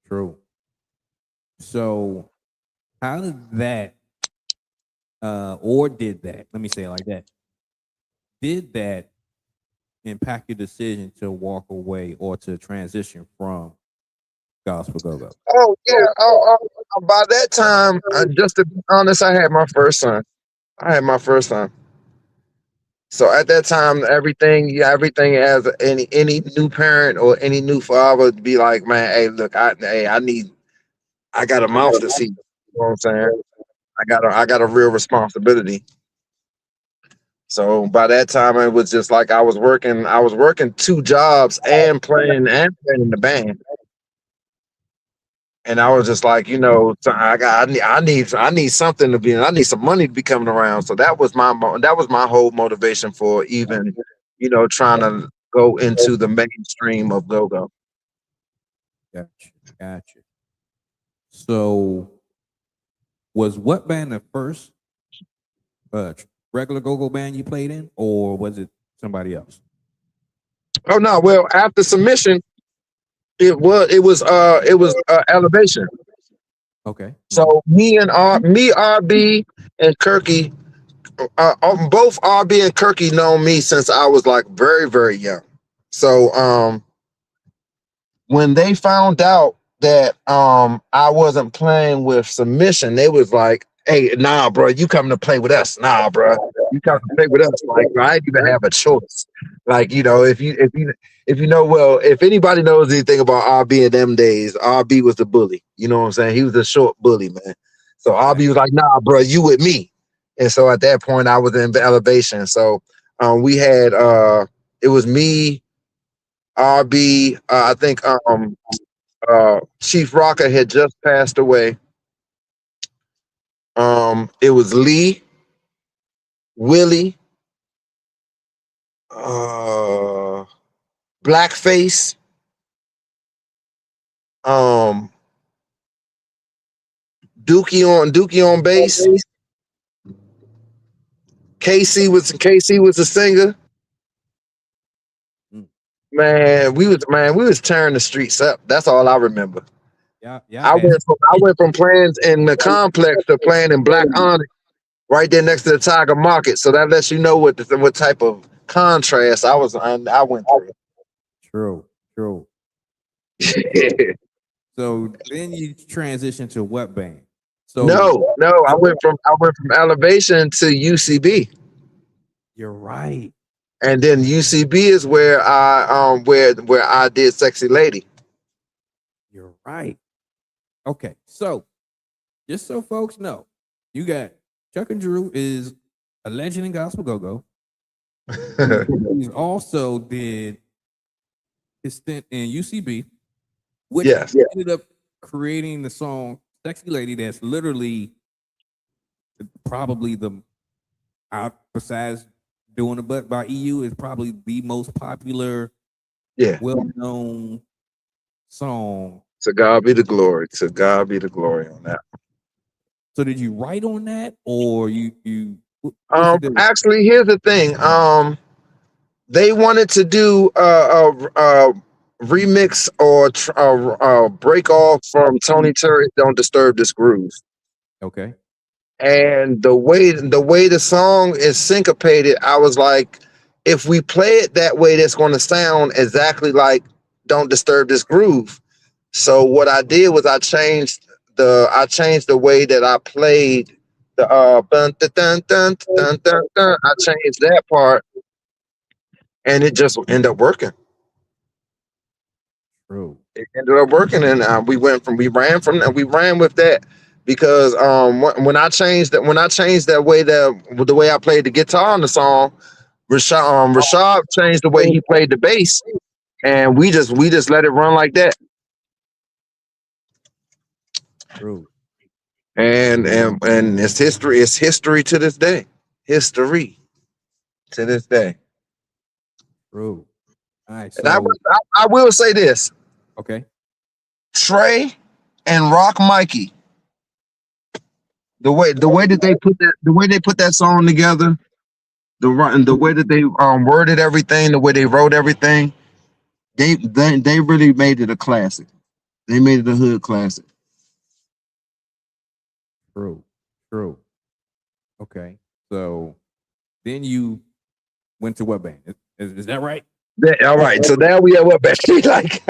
S2: True. So how did that or did that, let me say it like that, did that impact your decision to walk away or to transition from gospel go-go?
S3: Oh yeah. By that time, just to be honest, I had my first son. So at that time, everything as any new parent or any new father would be like, man, hey, look, I got a mouth to feed. You know what I'm saying? I got a real responsibility. So by that time, it was just like I was working two jobs and playing in the band. And I was just like, so I need something to be. I need some money to be coming around. So that was my whole motivation for even, trying to go into the mainstream of go-go.
S2: Gotcha. So was what band the first regular go-go band you played in, or was it somebody else?
S3: Oh no, well, after submission, it was Elevation.
S2: Okay.
S3: So me, RB, and Kirky, both RB and Kirky know me since I was like very, very young. So when they found out that I wasn't playing with submission, they was like, "Hey, nah, bro, you coming to play with us? Nah, bro, you coming to play with us?" Like, I didn't even have a choice. Like, if anybody knows anything about RB in them days, RB was the bully. You know what I'm saying? He was a short bully, man. So RB was like, "Nah, bro, you with me." And so at that point, I was in Elevation. So we had it was me, RB. I think Chief Rocker had just passed away. It was Lee, Willie, Blackface, Dookie on bass. KC was the singer. Man, we was tearing the streets up. That's all I remember.
S2: Yeah.
S3: I went from playing in the complex to playing in Black Onyx, right there next to the Tiger Market. So that lets you know what type of contrast I went through.
S2: True. So then you transitioned to what band? So
S3: No, I went from Elevation to UCB.
S2: You're right.
S3: And then UCB is where I did Sexy Lady.
S2: You're right. Okay, so just so folks know, you got Chuckin Drew is a legend in gospel go-go. He's also did his stint in UCB, which ended up creating the song "Sexy Lady." That's literally probably besides "Doing the Butt" by EU, is probably the most popular, well-known song.
S3: To God be the glory. To God be the glory on that.
S2: So did you write on that, or you?
S3: Actually, here's the thing. They wanted to do a remix or break off from Tony Terry's "Don't Disturb This Groove."
S2: Okay.
S3: And the way the song is syncopated, I was like, if we play it that way, that's going to sound exactly like "Don't Disturb This Groove." So what I did was I changed the way that I played the dun, dun, dun, dun, dun, dun, dun. I changed that part, and it just ended up working.
S2: True.
S3: It ended up working, and we ran with that because when I changed the way I played the guitar on the song, Rashad changed the way he played the bass, and we just let it run like that.
S2: True.
S3: And it's history to this day. history to this day.
S2: True. All right.
S3: And I,
S2: So
S3: I will say this:
S2: okay.
S3: Trey and Rock Mikey, the way that they put that song together, the way that they worded everything, the way they wrote everything, they really made it a classic. They made it a hood classic.
S2: True. True. Okay. So then you went to what band? Is that right?
S3: All right, so now we at what band? Like,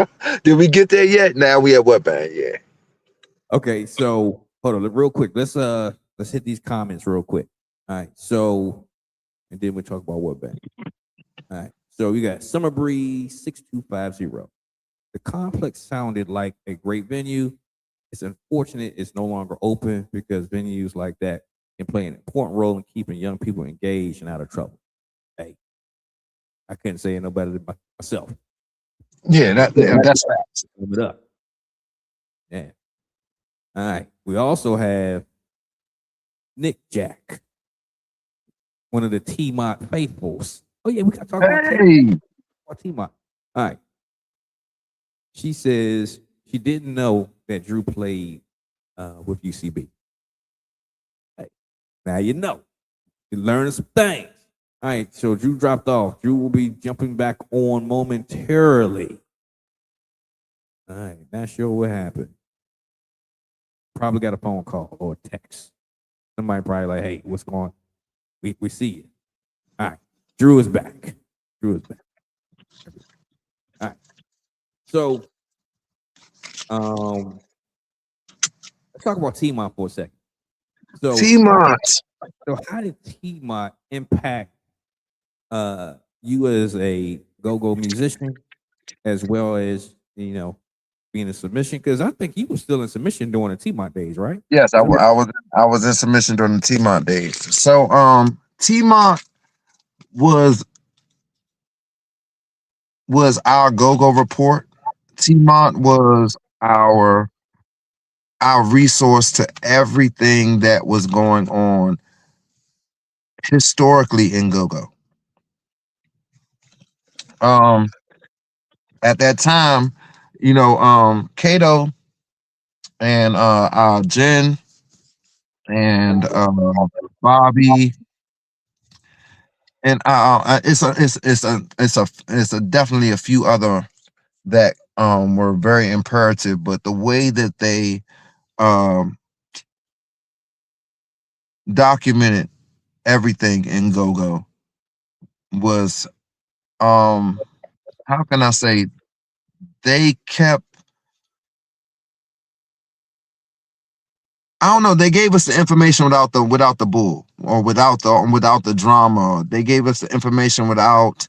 S3: did we get there yet? Now we at what band? Yeah.
S2: Okay. So hold on, real quick. Let's hit these comments real quick. All right. So and then we'll talk about what band. All right. So you got Summer Breeze 6250. The complex sounded like a great venue. It's unfortunate it's no longer open because venues like that can play an important role in keeping young people engaged and out of trouble. Hey, I couldn't say it no better than myself.
S3: Yeah, that's facts.
S2: Sum it up. Yeah. All right. We also have Nick Jack, one of the T-Mont faithfuls. Oh yeah, we got to talk about T-Mont. All right. She says she didn't know that Drew played with UCB. Hey, now you know. You're learning some things. All right, so Drew dropped off. Drew will be jumping back on momentarily. All right, not sure what happened. Probably got a phone call or a text. Somebody probably like, hey, what's going on? We see you. All right, Drew is back. Drew is back. All right. So, let's talk about T-Mont for a second. So
S3: T-Mont.
S2: So how did T-Mont impact you as a go-go musician, as well as being in submission? Because I think you were still in submission during the T-Mont days, right?
S3: Yes, I was in submission during the T-Mont days. So T-Mont was our go-go report. T-Mont was our resource to everything that was going on historically in go-go. At that time, Kato and Jen and Bobby and it's definitely a few other that were very imperative, but the way that they documented everything in go-go was how can I say, they kept, I don't know, they gave us the information without the bull, or without the drama. They gave us the information without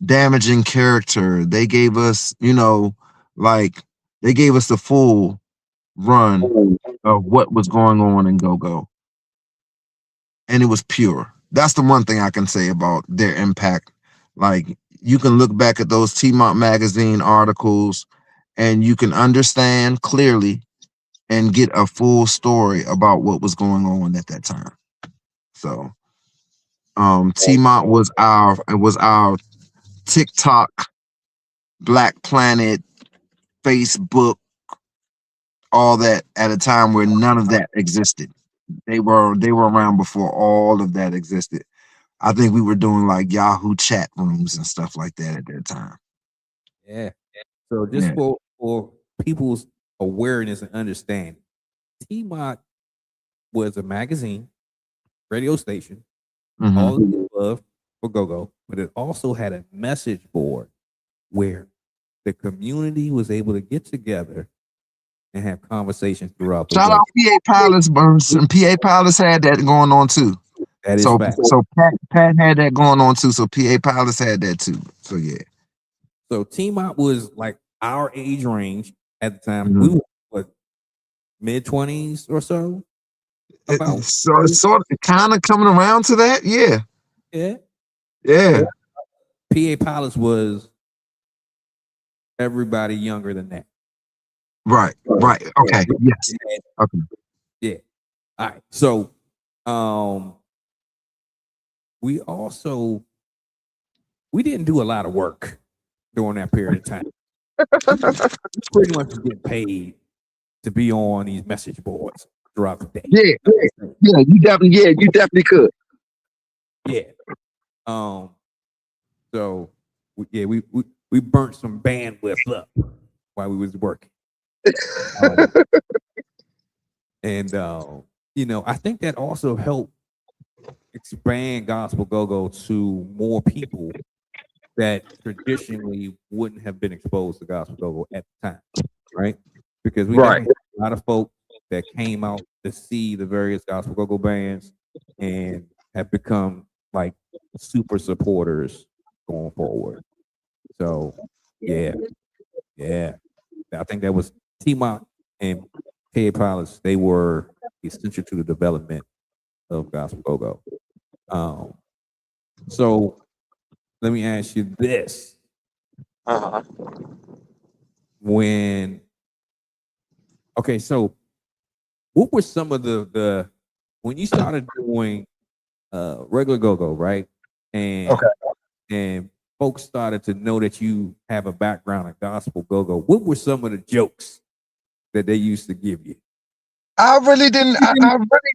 S3: damaging character. They gave us, they gave us the full run of what was going on in go-go. And it was pure. That's the one thing I can say about their impact. Like, you can look back at those T-Mont magazine articles and you can understand clearly and get a full story about what was going on at that time. So T-Mont was our TikTok, Black Planet, Facebook, all that at a time where none of that existed. They were around before all of that existed. I think we were doing like Yahoo chat rooms and stuff like that at that time.
S2: Yeah. So just for people's awareness and understanding, T-Mont was a magazine, radio station, all of the above for go-go, but it also had a message board where the community was able to get together and have conversations throughout the
S3: Shout out PA Pilots, and PA Pilots had that going on too.
S2: That is
S3: so
S2: fact.
S3: So Pat had that going on too. So PA Pilots had that too. So yeah.
S2: So T-Mont was like our age range at the time. We were mid-20s or so.
S3: So it's sort of kind of coming around to that. Yeah.
S2: Yeah. PA Pilots was everybody younger than that.
S3: Right. Okay. Yes. Okay.
S2: Yeah. All right. So we didn't do a lot of work during that period of time. We pretty much was getting paid to be on these message boards throughout the day.
S3: Yeah, you definitely could.
S2: Yeah. So we burnt some bandwidth up while we was working. And I think that also helped expand gospel go-go to more people that traditionally wouldn't have been exposed to gospel go-go at the time, right? Because we got a lot of folks that came out to see the various gospel go-go bands and have become like super supporters going forward. So yeah. I think that was T-Mock and K Pilots. They were essential to the development of gospel go-go. So let me ask you this. So what were some of the when you started doing regular go-go, right? And folks started to know that you have a background in gospel go-go. What were some of the jokes that they used to give you?
S3: I really didn't.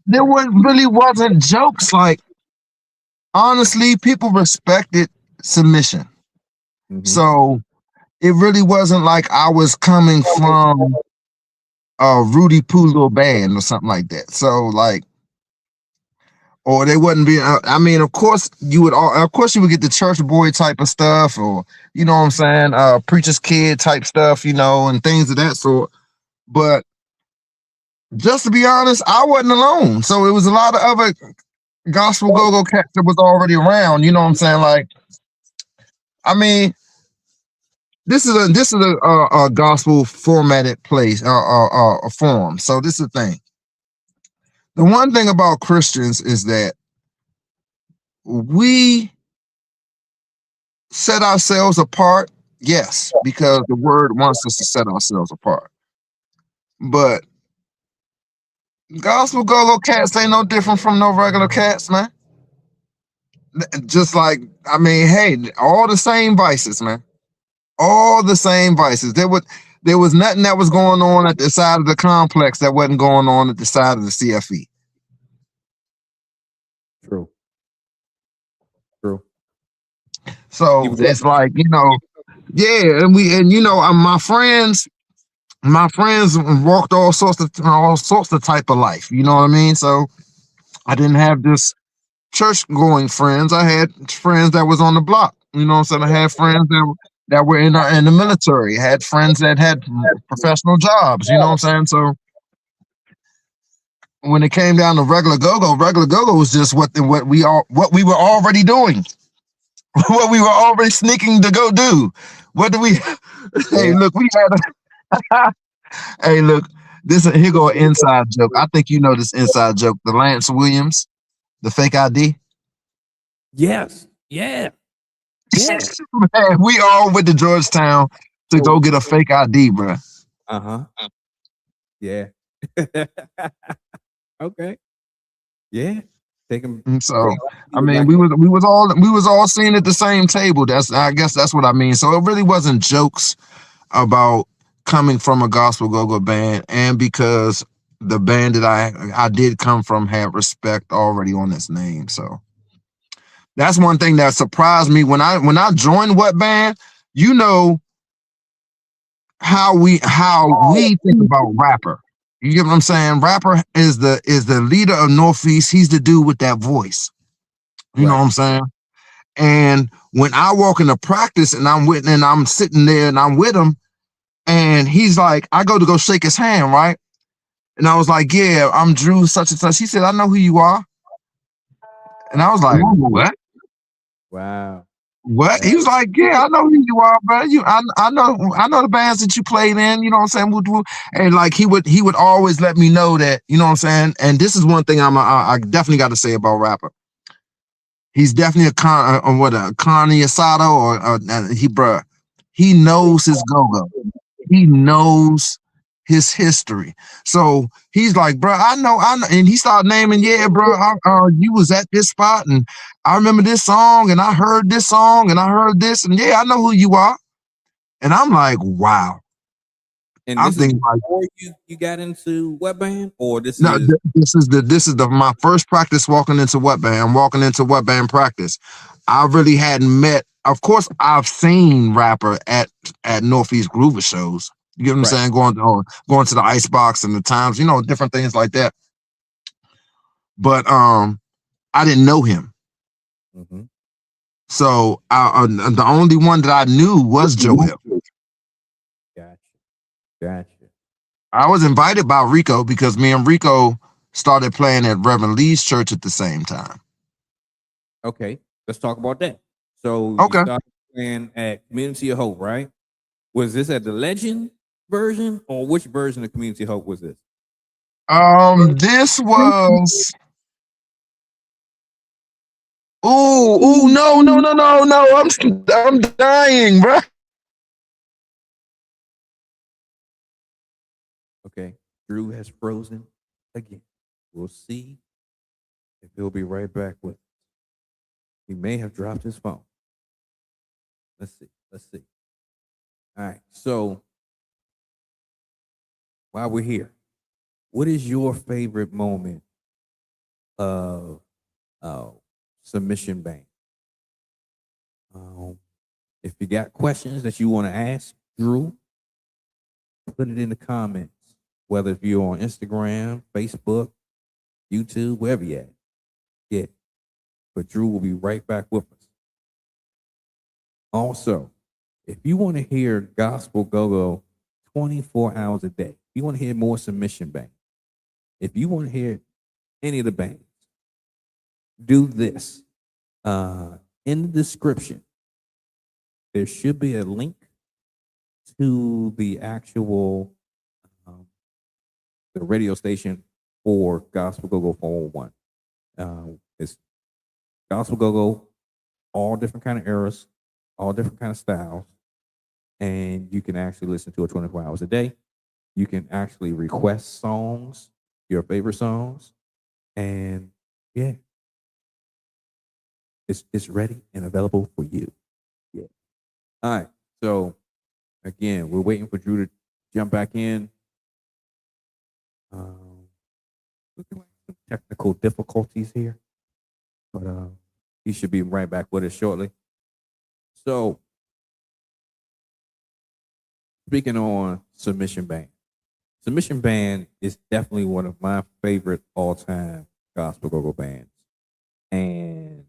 S3: There really wasn't jokes. Like, honestly, people respected submission.
S2: Mhm.
S3: So it really wasn't like I was coming from a Rudy Poo little band or something like that. So like, or they wouldn't be. I mean, of course you would get the church boy type of stuff, or you know what I'm saying, preacher's kid type stuff, and things of that sort. But just to be honest, I wasn't alone. So it was a lot of other gospel go-go cats that was already around. You know what I'm saying? Like, I mean, this is a gospel formatted place, a form. So this is the thing. The one thing about Christians is that we set ourselves apart, yes, because the word wants us to set ourselves apart. But gospel go-go cats ain't no different from no regular cats, man. Just like, I mean, hey, all the same vices, man. All the same vices. There was nothing that was going on at the side of the complex that wasn't going on at the side of the CFE.
S2: True.
S3: So it's like, yeah, and my friends walked all sorts of type of life. You know what I mean? So I didn't have this church going friends. I had friends that was on the block. You know what I'm saying? I had friends that were in the military. I had friends that had professional jobs. You know what I'm saying? So when it came down to regular go-go was just what we were already doing. What we were already sneaking to go do. What do we? Hey, look, we had hey, look, here go an inside joke. I think you know this inside joke. The Lance Williams, the fake ID.
S2: Yes. Yeah.
S3: Man, we all went to Georgetown to go get a fake ID, bro.
S2: Yeah. Okay. Yeah. Take them.
S3: So I mean, we was all sitting at the same table. I guess that's what I mean. So it really wasn't jokes about coming from a gospel go-go band, and because the band that I did come from had respect already on its name. So that's one thing that surprised me when I joined what band. You know how we think about rapper. You get what I'm saying? Rapper is the leader of Northeast. He's the dude with that voice. You know what I'm saying? And when I walk into practice and I'm sitting there and I'm with him, and he's like, I go shake his hand, right? And I was like, yeah, I'm Drew, such and such. He said, I know who you are. And I was like, what?
S2: Wow.
S3: What? He was like, yeah, I know who you are, bro. I know the bands that you played in, you know what I'm saying? And like he would always let me know that, you know what I'm saying? And this is one thing I definitely got to say about rapper. He's definitely a carne asada, or he knows his go-go. He knows his history. So he's like, bro, I know. And he started naming, yeah, bro, you was at this spot, and I remember this song, and I heard this song, and I heard this, and yeah, I know who you are. And I'm like, wow.
S2: And
S3: I'm
S2: this is
S3: thinking like,
S2: before you got into Wet Band, or this
S3: no,
S2: is
S3: this is my first practice walking into Wet Band. I'm walking into Wet Band practice. I really hadn't met. Of course, I've seen Rapper at Northeast Groover shows. You get what I'm
S2: Right.
S3: saying? Going to the Icebox and the Times, different things like that. But I didn't know him.
S2: Mm-hmm.
S3: So the only one that I knew was Joe Hill.
S2: Gotcha.
S3: I was invited by Rico because me and Rico started playing at Reverend Lee's church at the same time.
S2: Okay, let's talk about that. So
S3: Okay.
S2: you started playing at Community of Hope, right? Was this at the Legend version, or which version of Community of Hope was this?
S3: This was. Oh, no. I'm dying, bro.
S2: Okay, Drew has frozen again. We'll see if he'll be right back with us. He may have dropped his phone. Let's see. All right, so while we're here, what is your favorite moment of submission band? If you got questions that you want to ask Drew, put it in the comments. Whether if you're on Instagram, Facebook, YouTube, wherever you at. Yeah. But Drew will be right back with us. Also, if you want to hear gospel go-go 24 hours a day, if you want to hear more submission band, if you want to hear any of the bands, do this. In the description, there should be a link to the actual the radio station for Gospel Go-Go 401. It's Gospel Go-Go, all different kind of eras, all different kind of styles, and you can actually listen to it 24 hours a day. You can actually request songs, your favorite songs, and yeah, it's ready and available for you. Yeah. All right. So again, we're waiting for Drew to jump back in. Looking like some technical difficulties here, but he should be right back with us shortly. So, speaking on Submission Band is definitely one of my favorite all-time gospel go-go bands, and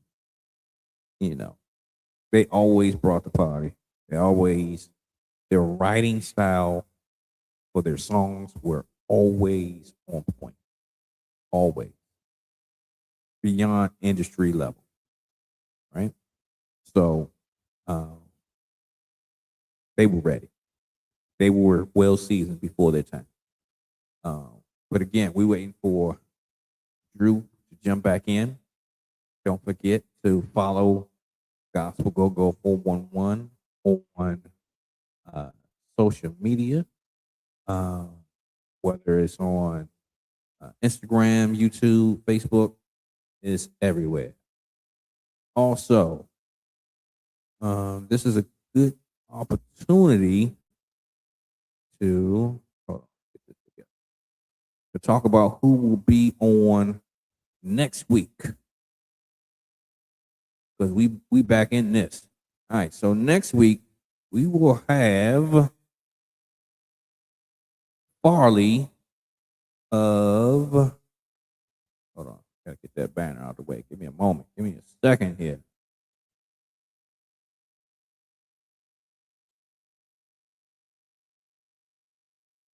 S2: they always brought the party. Their writing style for their songs were always on point. Always. Beyond industry level. Right? So they were ready. They were well seasoned before their time. But again, we're waiting for Drew to jump back in. Don't forget to follow Gospel Go-Go 411 on social media, whether it's on Instagram, YouTube, Facebook, is everywhere. Also, this is a good opportunity to talk about who will be on next week, because we back in this. All right, so next week we will have Farley of, hold on, gotta get that banner out of the way. Give me a moment. Give me a second here.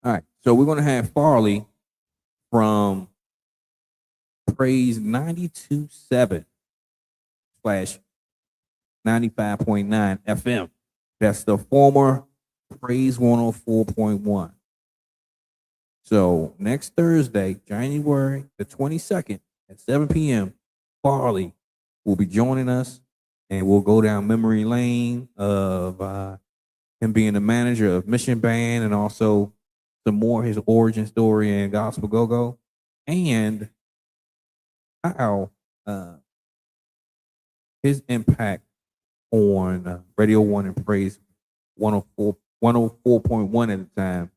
S2: All right, so we're gonna have Farley from Praise 92.7 / 95.9 FM. That's the former Praise 104.1. So next Thursday, January the 22nd at 7 p.m., Farley will be joining us, and we'll go down memory lane of him being the manager of Mission Band and also some more of his origin story in gospel go-go, and how his impact on Radio 1 and Praise 104.1 at the time,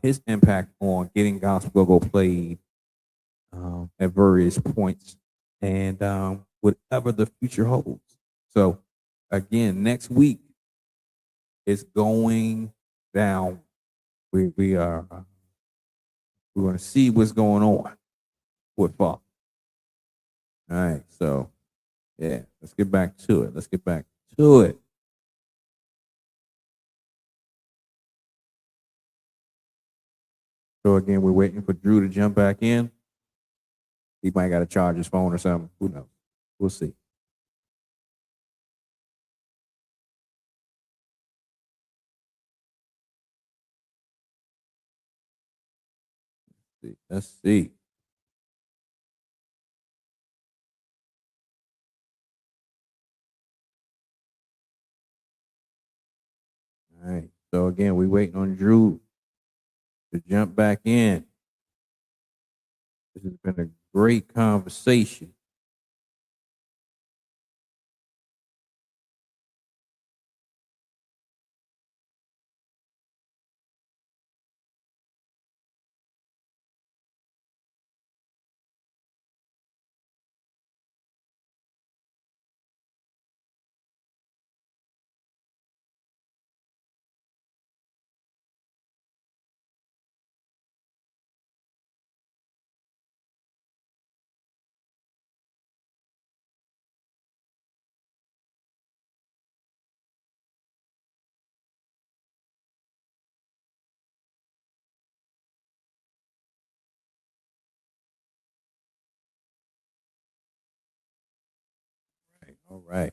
S2: his impact on getting gospel go-go played at various points, and whatever the future holds. So again, next week is going down. We're going to see what's going on with Fall. All right, so yeah, let's get back to it. So again, we're waiting for Drew to jump back in. He might got to charge his phone or something. Who knows? We'll see. Let's see. All right. So again, we're waiting on Drew to jump back in. This has been a great conversation. All right.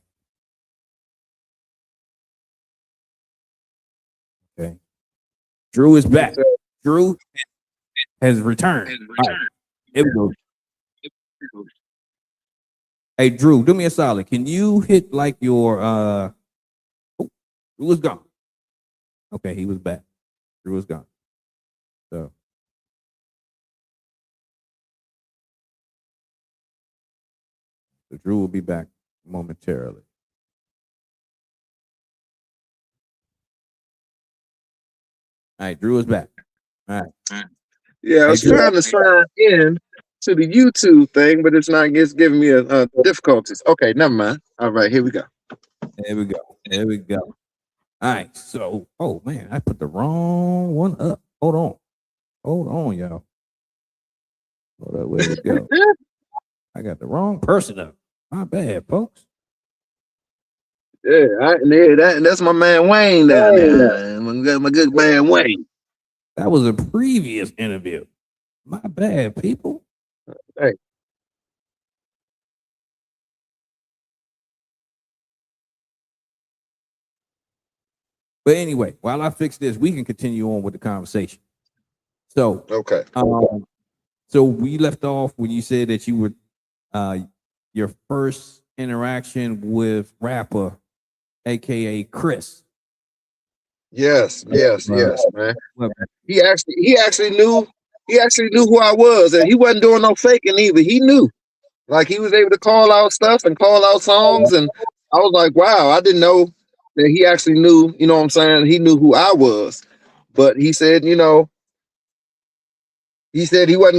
S2: Okay. Drew is back. Drew has returned. All right. Here we go. Hey, Drew, do me a solid. Can you hit like your Drew was gone. Okay, he was back. Drew was gone. So Drew will be back momentarily. All right, Drew is back. All right.
S3: Yeah, I was trying to sign in to the YouTube thing, but it's not. It's giving me a difficulties. Okay, never mind. All right, here we go.
S2: There we go. All right. So, oh man, I put the wrong one up. Hold on, y'all. Hold up, where we go? I got the wrong person up. My bad, folks.
S3: Yeah, that's my man Wayne down there. My good man Wayne.
S2: That was a previous interview. My bad, people.
S3: Hey.
S2: But anyway, while I fix this, we can continue on with the conversation. So,
S3: okay.
S2: So we left off when you said that you were your first interaction with rapper, aka Chris.
S3: Yes, man. He actually knew who I was, and he wasn't doing no faking either. He knew. Like, he was able to call out stuff and call out songs, and I was like, wow, I didn't know that he actually knew, you know what I'm saying? He knew who I was. But he said, he wasn't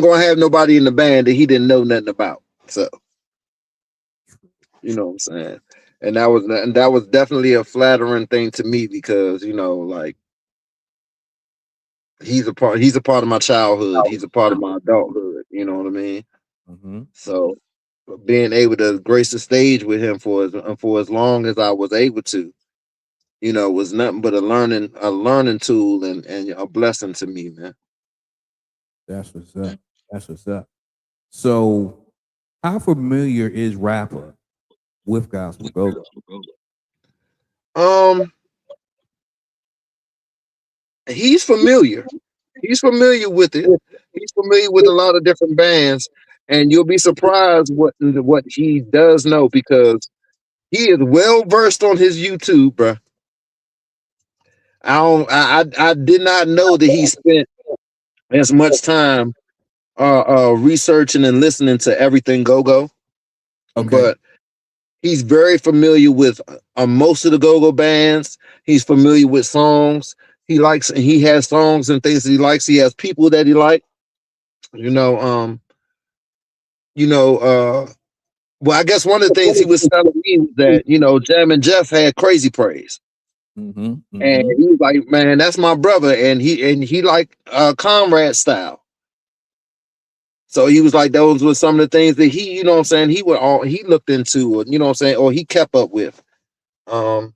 S3: going to have nobody in the band that he didn't know nothing about. So, you know what I'm saying? And that was definitely a flattering thing to me, because, like, he's a part of my childhood. He's a part of my adulthood. You know what I mean?
S2: Mm-hmm.
S3: So being able to grace the stage with him for as long as I was able to, was nothing but a learning tool and a blessing to me, man.
S2: That's what's up. So, how familiar is rapper with gospel go-go?
S3: He's familiar. He's familiar with it. He's familiar with a lot of different bands, and you'll be surprised what he does know, because he is well versed on his YouTube, bro. I did not know that he spent
S4: as much time researching and listening to everything go-go,
S2: Okay.
S4: but he's very familiar with most of the go-go bands. He's familiar with songs. He has songs and things that he likes. He has people that he likes. You know, you know, well, I guess one of the things he was telling me was that, Jam and Jeff had Crazy Praise.
S2: Mm-hmm.
S4: And he was like, man, that's my brother. And he liked Comrade style. So he was like, those were some of the things that he, you know what I'm saying, he looked into, or, you know what I'm saying, or he kept up with. So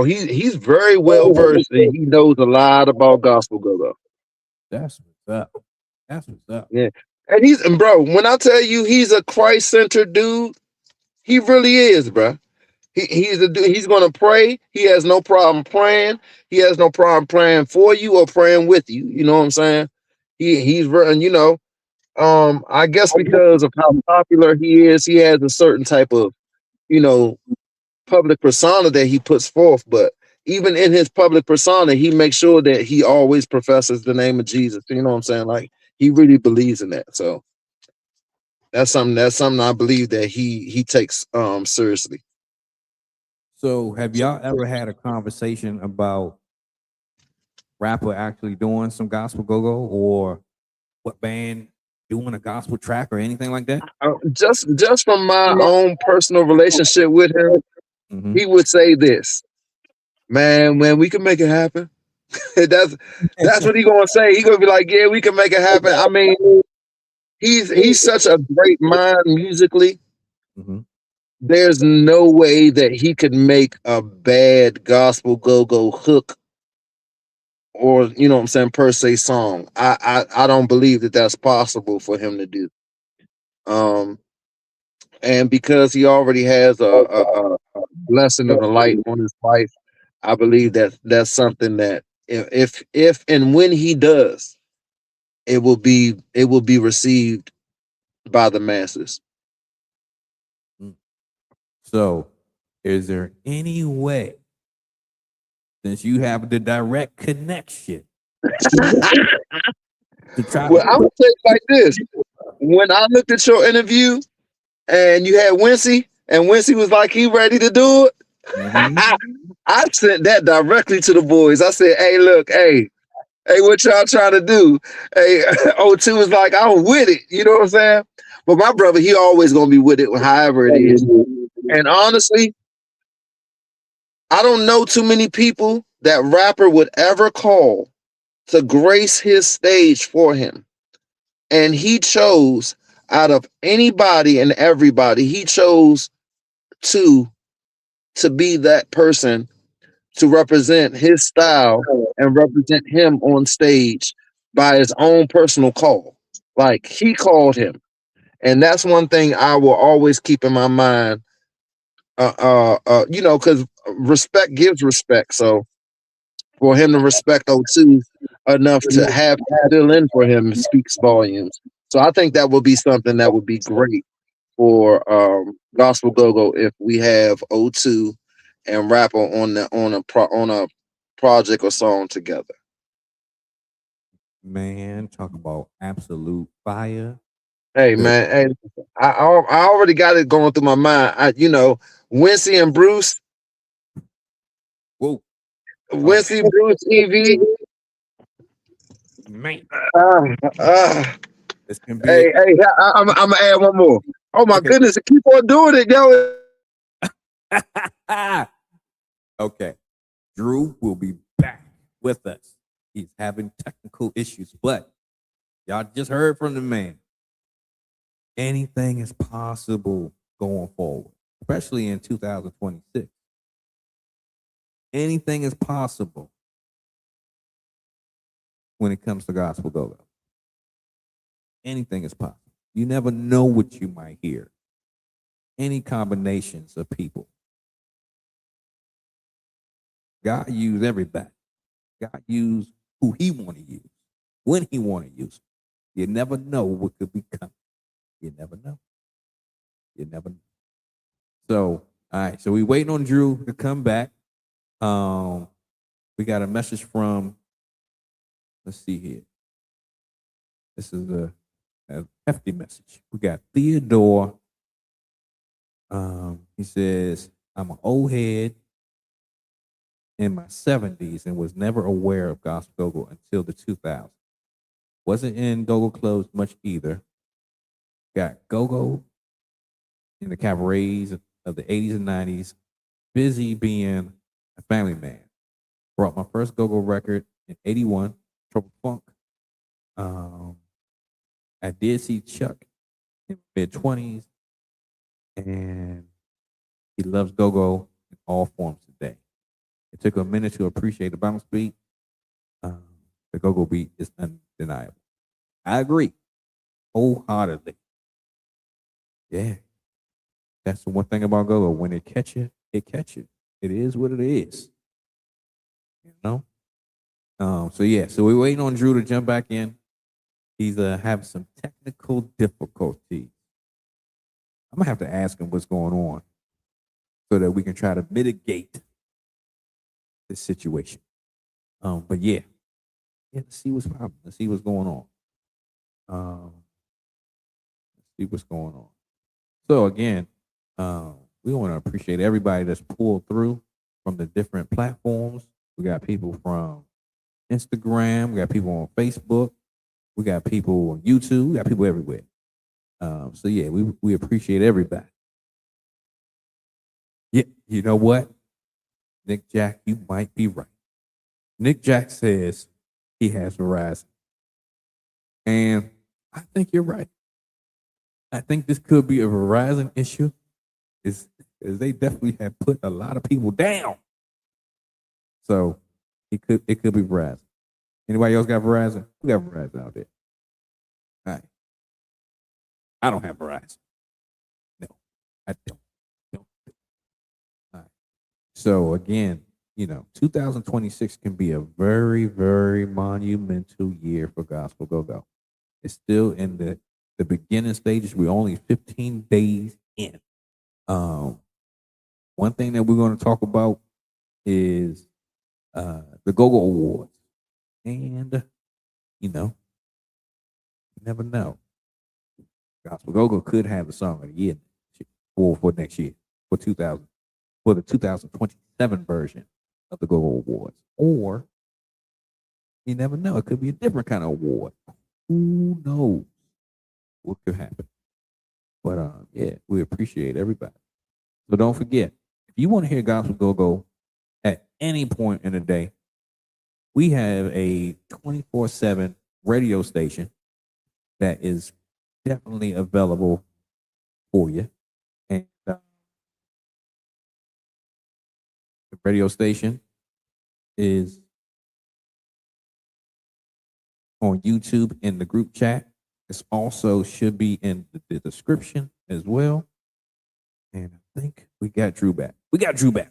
S4: he's very well versed, and he knows a lot about gospel go-go.
S2: That's what's up. That's what's up.
S4: Yeah. And bro, when I tell you he's a Christ-centered dude, he really is, bro. He's a dude. He's gonna pray. He has no problem praying. He has no problem praying for you or praying with you. You know what I'm saying? He's very, I guess because of how popular he is, he has a certain type of, public persona that he puts forth. But even in his public persona, he makes sure that he always professes the name of Jesus. You know what I'm saying? Like, he really believes in that. So that's something I believe that he takes seriously.
S2: So have y'all ever had a conversation about rapper actually doing some gospel go-go, or what band doing a gospel track or anything like that?
S4: Just from my own personal relationship with him, he would say this, man, we can make it happen. that's what he gonna say. He gonna be like, yeah, we can make it happen. I mean, he's such a great mind musically. There's no way that he could make a bad gospel go-go hook, or, you know what I'm saying, per se song. I don't believe that that's possible for him to do. And because he already has a blessing of the light on his life, I believe that that's something that if and when he does, it will be received by the masses.
S2: So, is there any way, since you have the direct connection, to try?
S4: Well, I'm gonna say it like this: when I looked at your interview, and you had Wincy, and Wincy was like, he ready to do it. I sent that directly to the boys. I said, hey, look, hey, what y'all trying to do? Hey, O2 was like, I'm with it. You know what I'm saying? But my brother, he always gonna be with it, however it is. And honestly, I don't know too many people that rapper would ever call to grace his stage for him. And he chose, out of anybody and everybody, he chose to be that person to represent his style and represent him on stage by his own personal call. Like, he called him. And that's one thing I will always keep in my mind, because respect gives respect. So for him to respect O2 enough to have fill in for him speaks volumes. So I think that would be something that would be great for gospel go-go if we have O2 and rapper on a project or song together.
S2: Man, talk about absolute fire.
S4: Hey, man, hey, I already got it going through my mind. Wincy and Bruce.
S2: Whoa.
S4: Wincy, Bruce, EV.
S2: Man.
S4: This can be I'm gonna add one more. Oh my goodness, keep on doing it,
S2: yo. Okay. Drew will be back with us. He's having technical issues, but y'all just heard from the man. Anything is possible going forward, especially in 2026. Anything is possible when it comes to gospel go-go. Anything is possible. You never know what you might hear. Any combinations of people. God used everybody. God used who he want to use, when he want to use them. You never know what could be coming. You never know. You never know. So, all right. So we waiting on Drew to come back. We got a message from, let's see here. This is a hefty message. We got Theodore. He says, I'm an old head in my 70s and was never aware of gospel go-go until the 2000s. Wasn't in go-go clubs much either. Got go-go in the cabarets of the 80s and 90s. Busy being a family man. Brought my first go-go record in 81, Trouble Funk. I did see Chuck in mid-20s, and he loves go-go in all forms today. It took a minute to appreciate the bounce beat. The go-go beat is undeniable. I agree wholeheartedly. Yeah, that's the one thing about go-go. When it catch you, it catch you. It is what it is. You know. So yeah, so we're waiting on Drew to jump back in. He's having some technical difficulties. I'm gonna have to ask him what's going on so that we can try to mitigate this situation. But yeah, let's see what's happening. Let's see what's going on. Let's see what's going on. So again, we want to appreciate everybody that's pulled through from the different platforms. We got people from Instagram. We got people on Facebook. We got people on YouTube. We got people everywhere. So yeah, we appreciate everybody. Yeah, you know what? Nick Jack, you might be right. Nick Jack says he has Verizon. And I think you're right. I think this could be a Verizon issue. Is they definitely have put a lot of people down. So it could be Verizon. Anybody else got Verizon? We got Verizon out there. All right. I don't have Verizon. No, I don't. All right. So again, 2026 can be a very, very monumental year for Gospel Go-Go. It's still in the beginning stages. We're only 15 days in. One thing that we're going to talk about is the Go-Go Awards. And, you never know. Gospel Go-Go could have the song of the year for next year, for the 2027 version of the Go-Go Awards. Or, you never know, it could be a different kind of award. Who knows what could happen? But yeah, we appreciate everybody. So don't forget, if you want to hear Gospel Go-Go at any point in the day, we have a 24/7 radio station that is definitely available for you. And the radio station is on YouTube in the group chat. This also should be in the description as well. And I think we got Drew back. We got Drew back.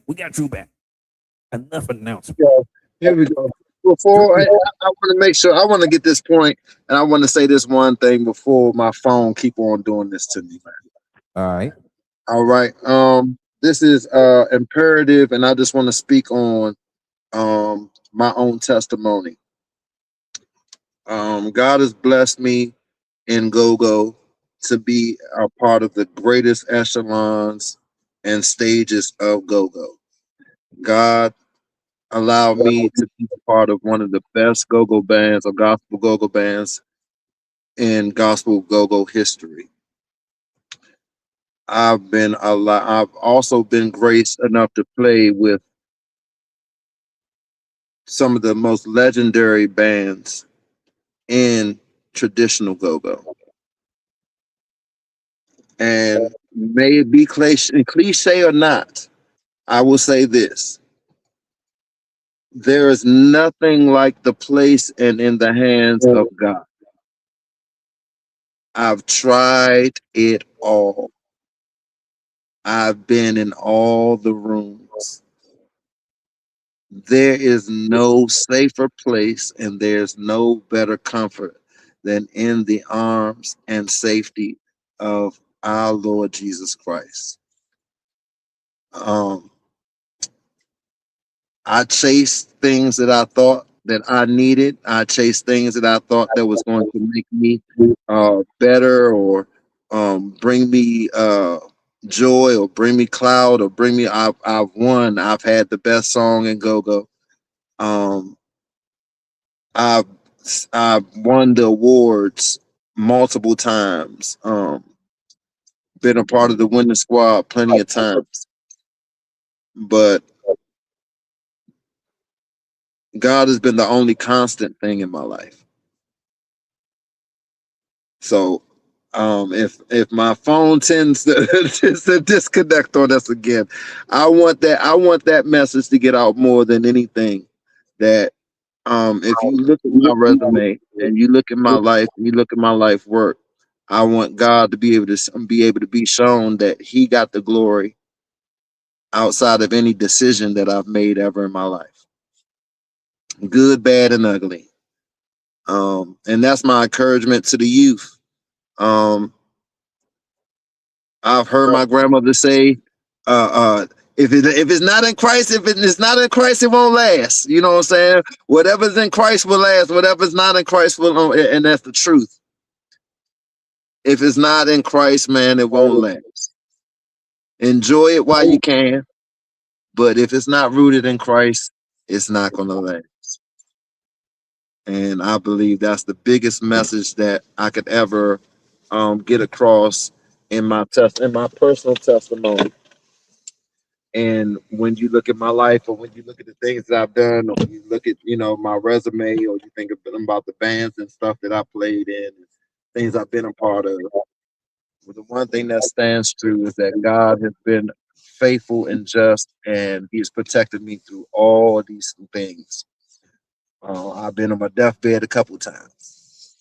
S2: Enough announcement.
S4: Yeah, here we go. Before I want to make sure, I want to get this point, and I want to say this one thing before my phone keep on doing this to me, man. All right. This is imperative, and I just want to speak on my own testimony. God has blessed me in Go-Go to be a part of the greatest echelons and stages of Go-Go. God allowed me to be a part of one of the best go-go bands or gospel go-go bands in gospel go-go history. I've also been graced enough to play with some of the most legendary bands in traditional go-go. And may it be cliche or not, I will say this. There is nothing like the place and in the hands of God. I've tried it all. I've been in all the rooms. There is no safer place and there's no better comfort than in the arms and safety of our Lord Jesus Christ. I chased things that I thought that I needed. I chased things that I thought that was going to make me better, or bring me joy, or bring me cloud, or bring me. I've won. I've had the best song in go-go. Um, I've I've won the awards multiple times. Been a part of the winning squad plenty of times, but God has been the only constant thing in my life. So if my phone tends to, to disconnect on us again, I want that message to get out more than anything. That if you look at my resume and you look at my life and you look at my life work, I want God to be able to be shown that He got the glory outside of any decision that I've made ever in my life, good, bad, and ugly. And that's my encouragement to the youth. I've heard my grandmother say, if it's not in Christ, if it's not in Christ, it won't last. You know what I'm saying? Whatever's in Christ will last. Whatever's not in Christ will, and that's the truth. If it's not in Christ, man, it won't last. Enjoy it while you can, but if it's not rooted in Christ, it's not going to last. And I believe that's the biggest message that I could ever get across in my personal testimony. And when you look at my life, or when you look at the things that I've done, or you look at, my resume, or you think about the bands and stuff that I played in, and things I've been a part of, well, the one thing that stands true is that God has been faithful and just, and He's protected me through all these things. I've been on my deathbed a couple times.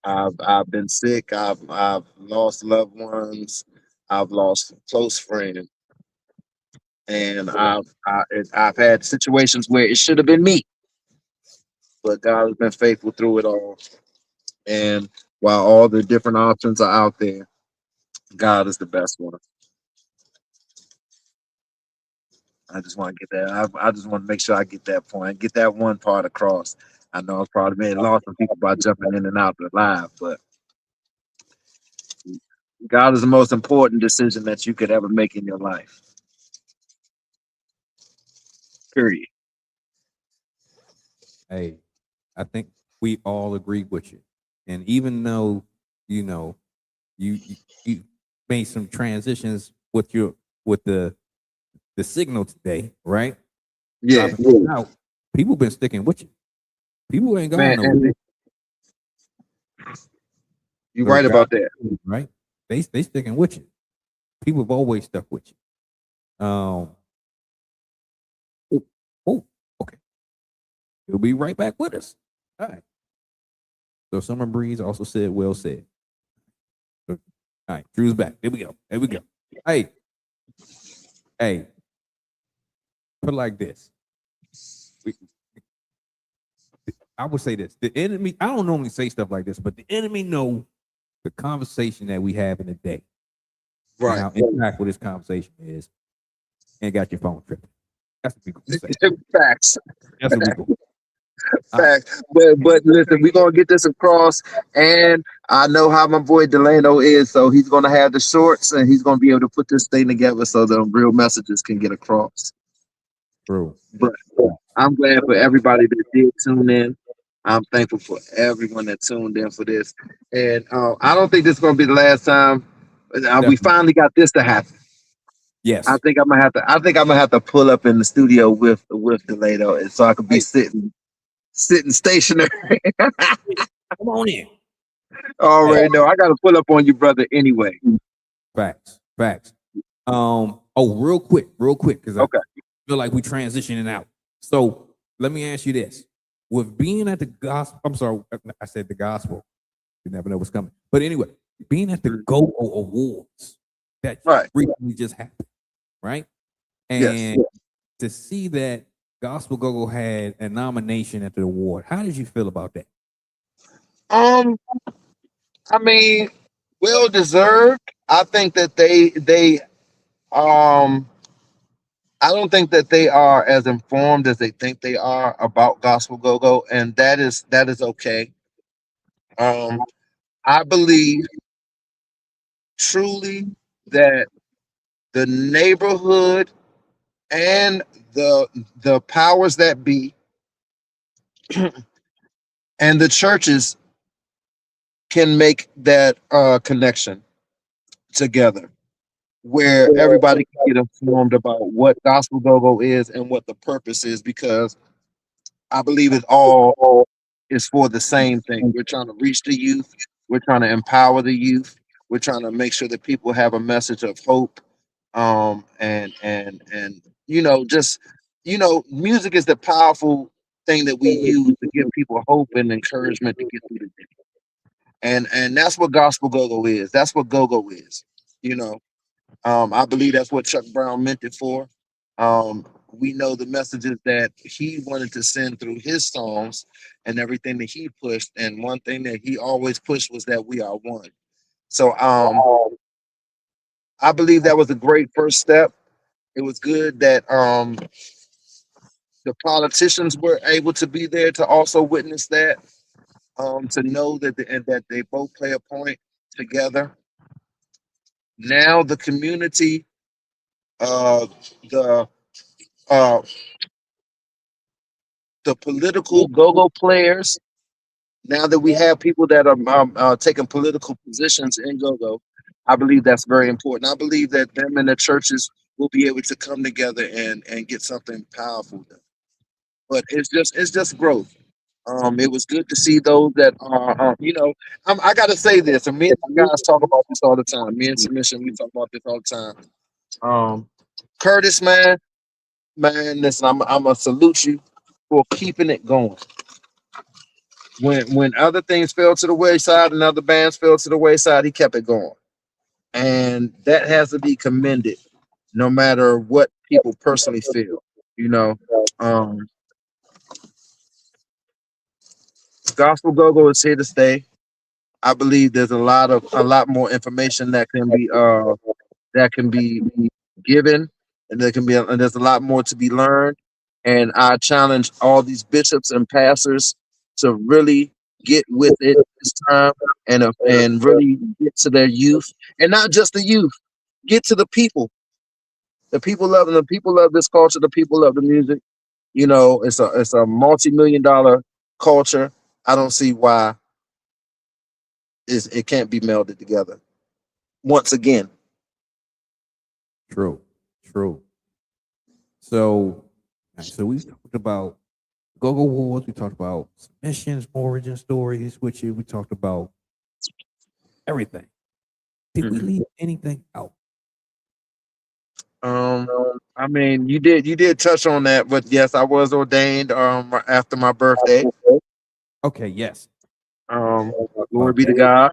S4: I've been sick. I've lost loved ones. I've lost close friends, and I've had situations where it should have been me, but God has been faithful through it all. And while all the different options are out there, God is the best one. I just want to get that. I just want to make sure I get that point, get that one part across. I know I've probably made lots of people by jumping in and out of the live, but God is the most important decision that you could ever make in your life. Period.
S2: Hey, I think we all agree with you. And even though, you you made some transitions with the signal today, right?
S4: Yeah,
S2: Dropping out, people been sticking with you. People ain't going
S4: man.
S2: nowhere.
S4: You're
S2: So
S4: right about that.
S2: right? They sticking with you. People have always stuck with you. Okay. He'll be right back with us. All right. So Summer Breeze also said, well said. All right, Drew's back. There we go. Hey. Put it like this. I would say this. The enemy, I don't normally say stuff like this, but the enemy know the conversation that we have in the day.
S4: Right.
S2: How impactful this conversation is, and got your phone tripping. That's what we gonna say.
S4: Facts.
S2: That's what we gonna
S4: Facts. But listen, we're gonna get this across, and I know how my boy Delano is, so he's gonna have the shorts, and he's gonna be able to put this thing together so the real messages can get across.
S2: True.
S4: But I'm glad for everybody that did tune in. I'm thankful for everyone that tuned in for this, and I don't think this is gonna be the last time. We finally got this to happen.
S2: Yes.
S4: I think I'm gonna have to pull up in the studio with Delano, and so I could be sitting stationary.
S2: Come on in.
S4: Already know. I gotta pull up on you, brother. Anyway.
S2: Facts. Real quick, because
S4: Okay.
S2: I feel like we transitioning out. So let me ask you this: with being at the gospel, I'm sorry, I said the gospel. You never know what's coming. But anyway, being at the Go Awards that recently just happened, right? And to see that Gospel Go-Go had a nomination at the award, how did you feel about that?
S4: I mean, well deserved. I think that they I don't think that they are as informed as they think they are about gospel go-go, and that is okay. Um, I believe truly that the neighborhood and the powers that be and the churches can make that connection together, where everybody can get informed about what gospel go-go is and what the purpose is, because I believe it all is for the same thing. We're trying to reach the youth. We're trying to empower the youth. We're trying to make sure that people have a message of hope. And just music is the powerful thing that we use to give people hope and encouragement to get through the day. And that's what gospel go-go is. That's what go-go is. You know, I believe that's what Chuck Brown meant it for. We know the messages that he wanted to send through his songs and everything that he pushed. And one thing that he always pushed was that we are one. So I believe that was a great first step. It was good that the politicians were able to be there to also witness that, to know that they both play a point together. Now the community, uh, the uh, the political go-go players. Now that we have people that are taking political positions in go-go, I believe that's very important. I believe that them and the churches will be able to come together and get something powerful done. But it's just growth. It was good to see those that are, I got to say this, and me and my guys talk about this all the time. Me and Submission, we talk about this all the time. Curtis, man, listen, I'm gonna salute you for keeping it going. When other things fell to the wayside and other bands fell to the wayside, he kept it going, and that has to be commended, no matter what people personally feel. You know, um, gospel go-go is here to stay. I believe there's a lot more information that can be given, and and there's a lot more to be learned. And I challenge all these bishops and pastors to really get with it this time, and really get to their youth, and not just the youth. Get to the people. The people love them. The people love this culture. The people love the music. It's a multi-million-dollar culture. I don't see why it can't be melded together once again.
S2: True. True. So, so we talked about Go-Go Wars. We talked about submissions, origin stories, which we talked about everything. Did we leave anything out?
S4: I mean, you did touch on that, but yes, I was ordained after my birthday.
S2: Okay, yes.
S4: Glory be to God.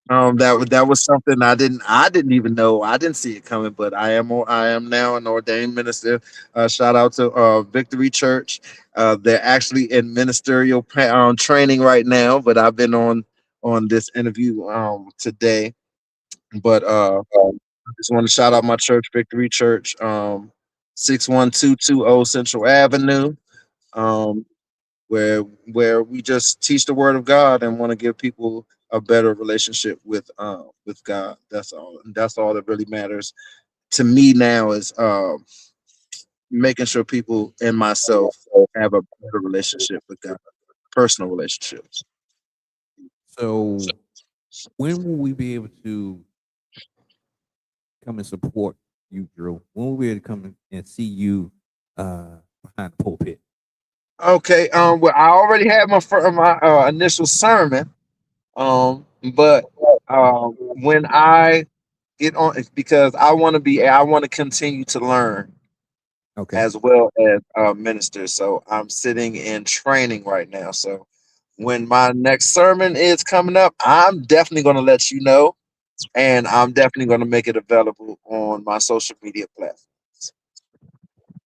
S4: That was something I didn't even know. I didn't see it coming, but I am now an ordained minister. Shout out to Victory Church. They're actually in ministerial training right now, but I've been on this interview today. But I just want to shout out my church, Victory Church, 61220 Central Avenue, um, where we just teach the Word of God and want to give people a better relationship with God. That's all. And that's all that really matters to me now is making sure people and myself have a better relationship with God, personal relationships.
S2: So, when will we be able to come and support you, Drew? When will we be able to come and see you behind the pulpit?
S4: Okay. Well, I already had my initial sermon. But when I get on, it's because I want to continue to learn
S2: Okay.
S4: as well as minister. So I'm sitting in training right now. So when my next sermon is coming up, I'm definitely going to let you know, and I'm definitely going to make it available on my social media platforms.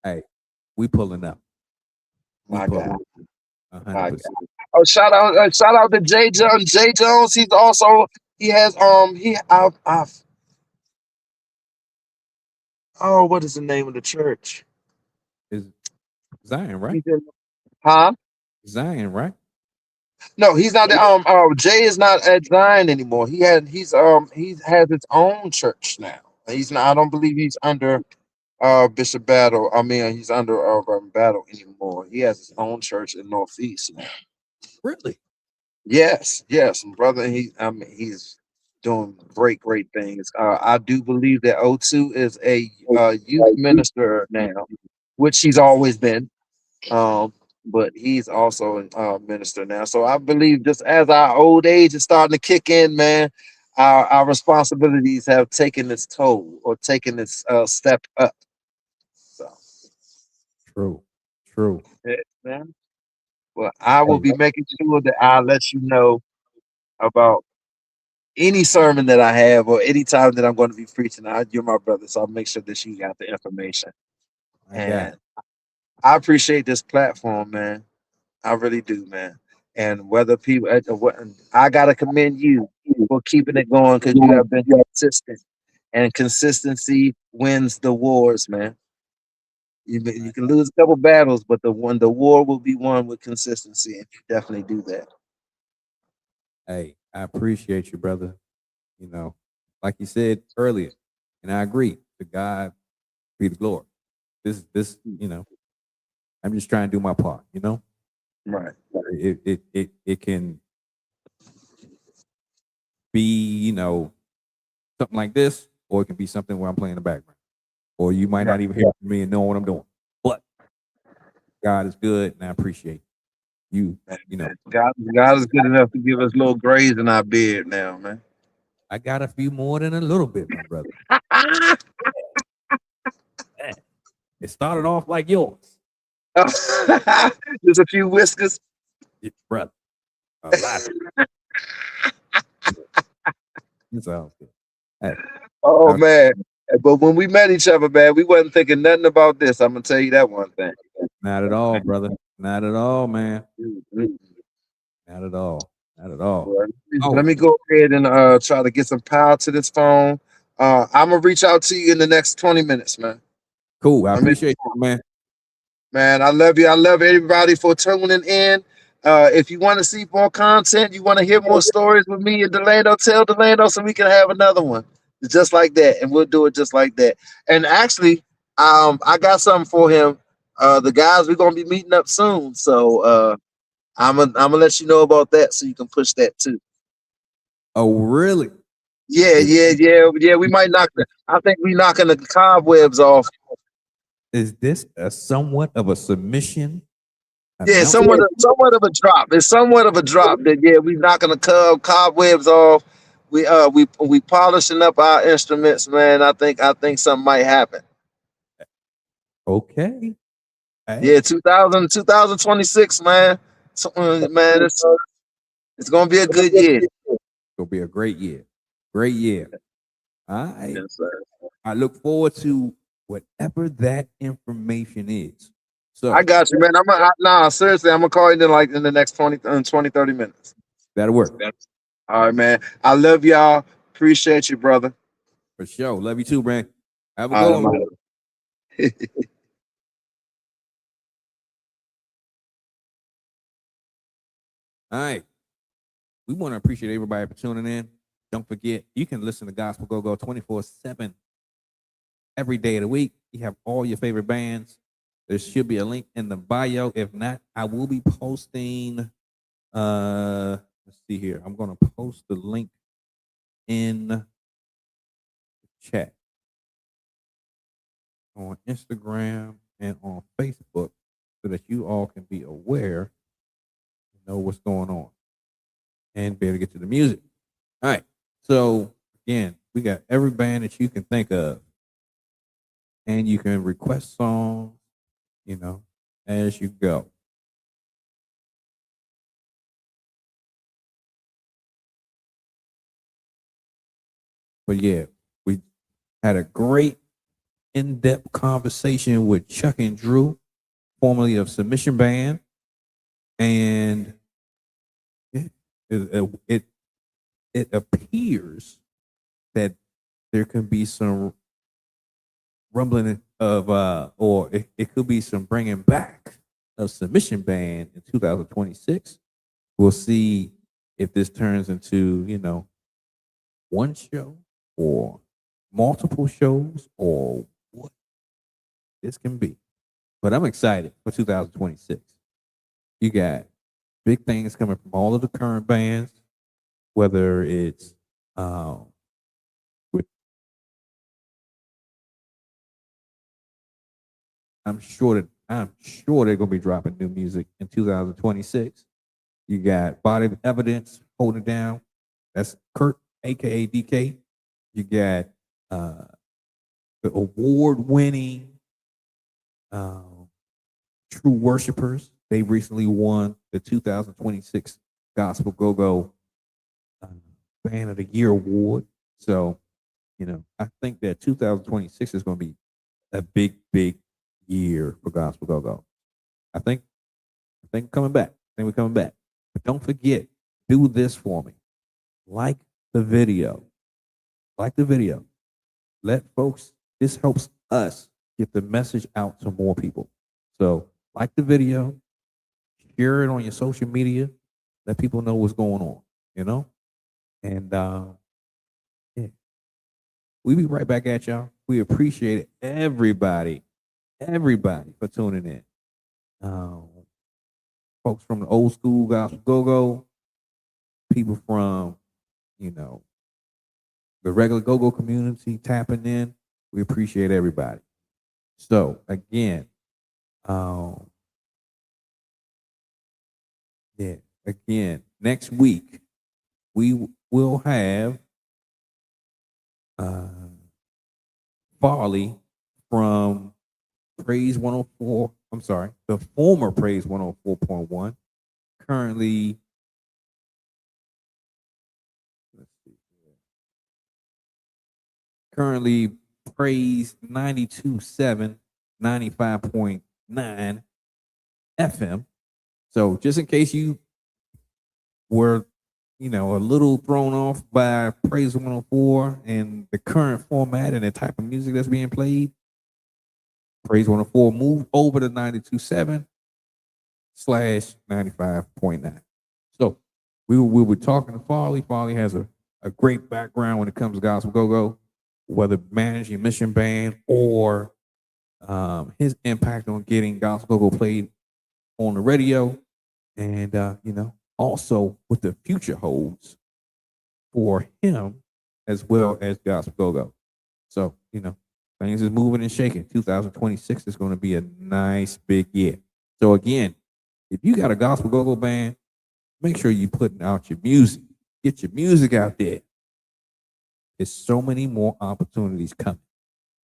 S2: Hey, we pulling up. We
S4: My
S2: pulling
S4: God.
S2: up.
S4: My
S2: 100%.
S4: God. Oh, shout out to Jay Jones. Jay Jones. He has oh, what is the name of the church?
S2: Zion, right?
S4: He's in, huh?
S2: Zion, right?
S4: No, he's not. Jay is not at Zion anymore. He has his own church now. He's not. I don't believe he's under Bishop Battle. I mean, he's under Reverend Battle anymore. He has his own church in Northeast now.
S2: Really?
S4: Yes, brother. He's doing great things. I do believe that O2 is a youth minister now, which he's always been. But he's also a minister now. So I believe just as our old age is starting to kick in, man, our responsibilities have taken its toll or taken its step up. So
S2: True.
S4: yeah, man. Well, I will be making sure that I let you know about any sermon that I have or any time that I'm going to be preaching. You're my brother, so I'll make sure that you got the information. And I appreciate this platform, man. I really do, man. And whether people, I gotta commend you for keeping it going because you have been consistent, and consistency wins the wars, man. You can lose a couple battles, but the war will be won with consistency, and you definitely do that.
S2: Hey, I appreciate you, brother. You know, like you said earlier, and I agree. To God be the glory. This, I'm just trying to do my part.
S4: Right.
S2: It can be, something like this, or it can be something where I'm playing the background, or you might not even hear from me and know what I'm doing. But God is good, and I appreciate you.
S4: God is good enough to give us little grays in our beard now, man.
S2: I got a few more than a little bit, my brother. It started off like yours.
S4: Just a few whiskers.
S2: Yeah, brother. A lot. It's all good. Hey.
S4: Oh, man. But when we met each other, man, we wasn't thinking nothing about this. I'm going to tell you that one thing.
S2: Not at all, brother. Not at all, man.
S4: Mm-hmm.
S2: Not at all. Not at all.
S4: Let me go ahead and try to get some power to this phone. I'm going to reach out to you in the next 20 minutes, man.
S2: Cool. I appreciate you, man.
S4: Man, I love you. I love everybody for tuning in. If you want to see more content, you want to hear more stories with me and Delano, tell Delano so we can have another one just like that, and we'll do it just like that. And actually, I got something for him. The guys, we're gonna be meeting up soon, so I'm gonna let you know about that so you can push that too.
S2: Oh, really?
S4: Yeah. We might I think we knocking the cobwebs off.
S2: Is this somewhat of a submission?
S4: Yeah, somewhat of a drop. It's somewhat of a drop that we knocking the cobwebs off. We polishing up our instruments, man. I think something might happen.
S2: Okay. Hey.
S4: Yeah, 2026, man. So, man, it's gonna be a good year.
S2: It's gonna be a great year. Great year. All right.
S4: Yes, sir.
S2: I look forward to whatever that information is. So
S4: I got you, man. Seriously, I'm gonna call you in the next 20, 30 minutes.
S2: That'll work.
S4: All right, man. I love y'all. Appreciate you, brother.
S2: For sure. Love you too, man. Have a good one. All right. We want to appreciate everybody for tuning in. Don't forget, you can listen to Gospel Go-Go 24/7 every day of the week. You have all your favorite bands. There should be a link in the bio. If not, I will be posting. Let's see here. I'm going to post the link in the chat on Instagram and on Facebook so that you all can be aware and know what's going on and be able to get to the music. All right. So, again, we got every band that you can think of. And you can request songs, as you go. But yeah, we had a great in-depth conversation with Chuckin Drew, formerly of Submission Band. And it appears that there can be some rumbling of or it could be some bringing back of submission band in 2026. We'll see if this turns into, one show or multiple shows or what this can be. But I'm excited for 2026. You got big things coming from all of the current bands, whether it's I'm sure they're gonna be dropping new music in 2026. You got Body of Evidence holding down. That's Kurt, aka DK. You got the award-winning True Worshipers. They recently won the 2026 Gospel Go-Go Band of the Year award. So, I think that 2026 is going to be a big, big year for Gospel Go-Go. I think coming back. I think we're coming back. But don't forget, do this for me. Like the video. Like the video. Let folks, this helps us get the message out to more people. So like the video, share it on your social media, let people know what's going on, And yeah. We'll be right back at y'all. We appreciate everybody for tuning in. Folks from the old school Gospel Go-Go, people from, the regular Go-Go community tapping in. We appreciate everybody. So again, next week we will have Farley from Praise 104. I'm sorry, the former Praise 104.1. Currently, Praise 92.7, 95.9 FM. So just in case you were, a little thrown off by Praise 104 and the current format and the type of music that's being played, Praise 104 moved over to 92.7/95.9. So we were talking to Farley. Farley has a great background when it comes to Gospel Go-Go, whether managing Mission Band or his impact on getting Gospel Go-Go played on the radio, and also what the future holds for him as well as Gospel Go-Go. So things is moving and shaking. 2026 is going to be a nice big year. So again, if you got a Gospel Go-Go band, make sure you're putting out your music. Get your music out there. There's so many more opportunities coming.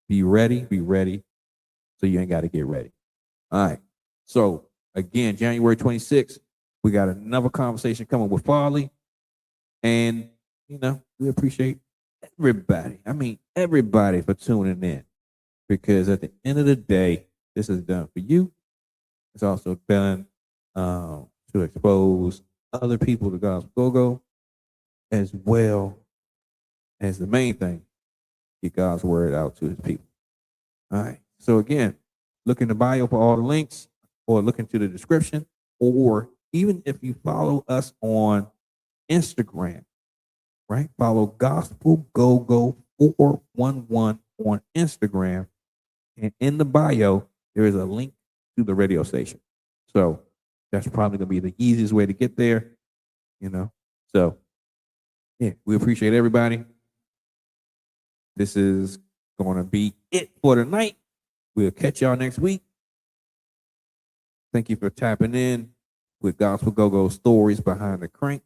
S2: Be ready, so you ain't got to get ready. All right. So again, January 26th, we got another conversation coming with Farley. And, we appreciate everybody. I mean, everybody for tuning in. Because at the end of the day, this is done for you. It's also done to expose other people to Gospel Go-Go, as well as the main thing, get God's word out to his people. All right. So again, look in the bio for all the links, or look into the description, or even if you follow us on Instagram, right? Follow Gospel Go-Go 411 on Instagram. And in the bio, there is a link to the radio station. So that's probably going to be the easiest way to get there, So, yeah, we appreciate everybody. This is going to be it for tonight. We'll catch y'all next week. Thank you for tapping in with Gospel Go-Go stories behind the crank.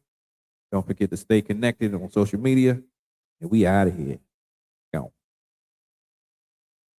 S2: Don't forget to stay connected on social media. And we out of here.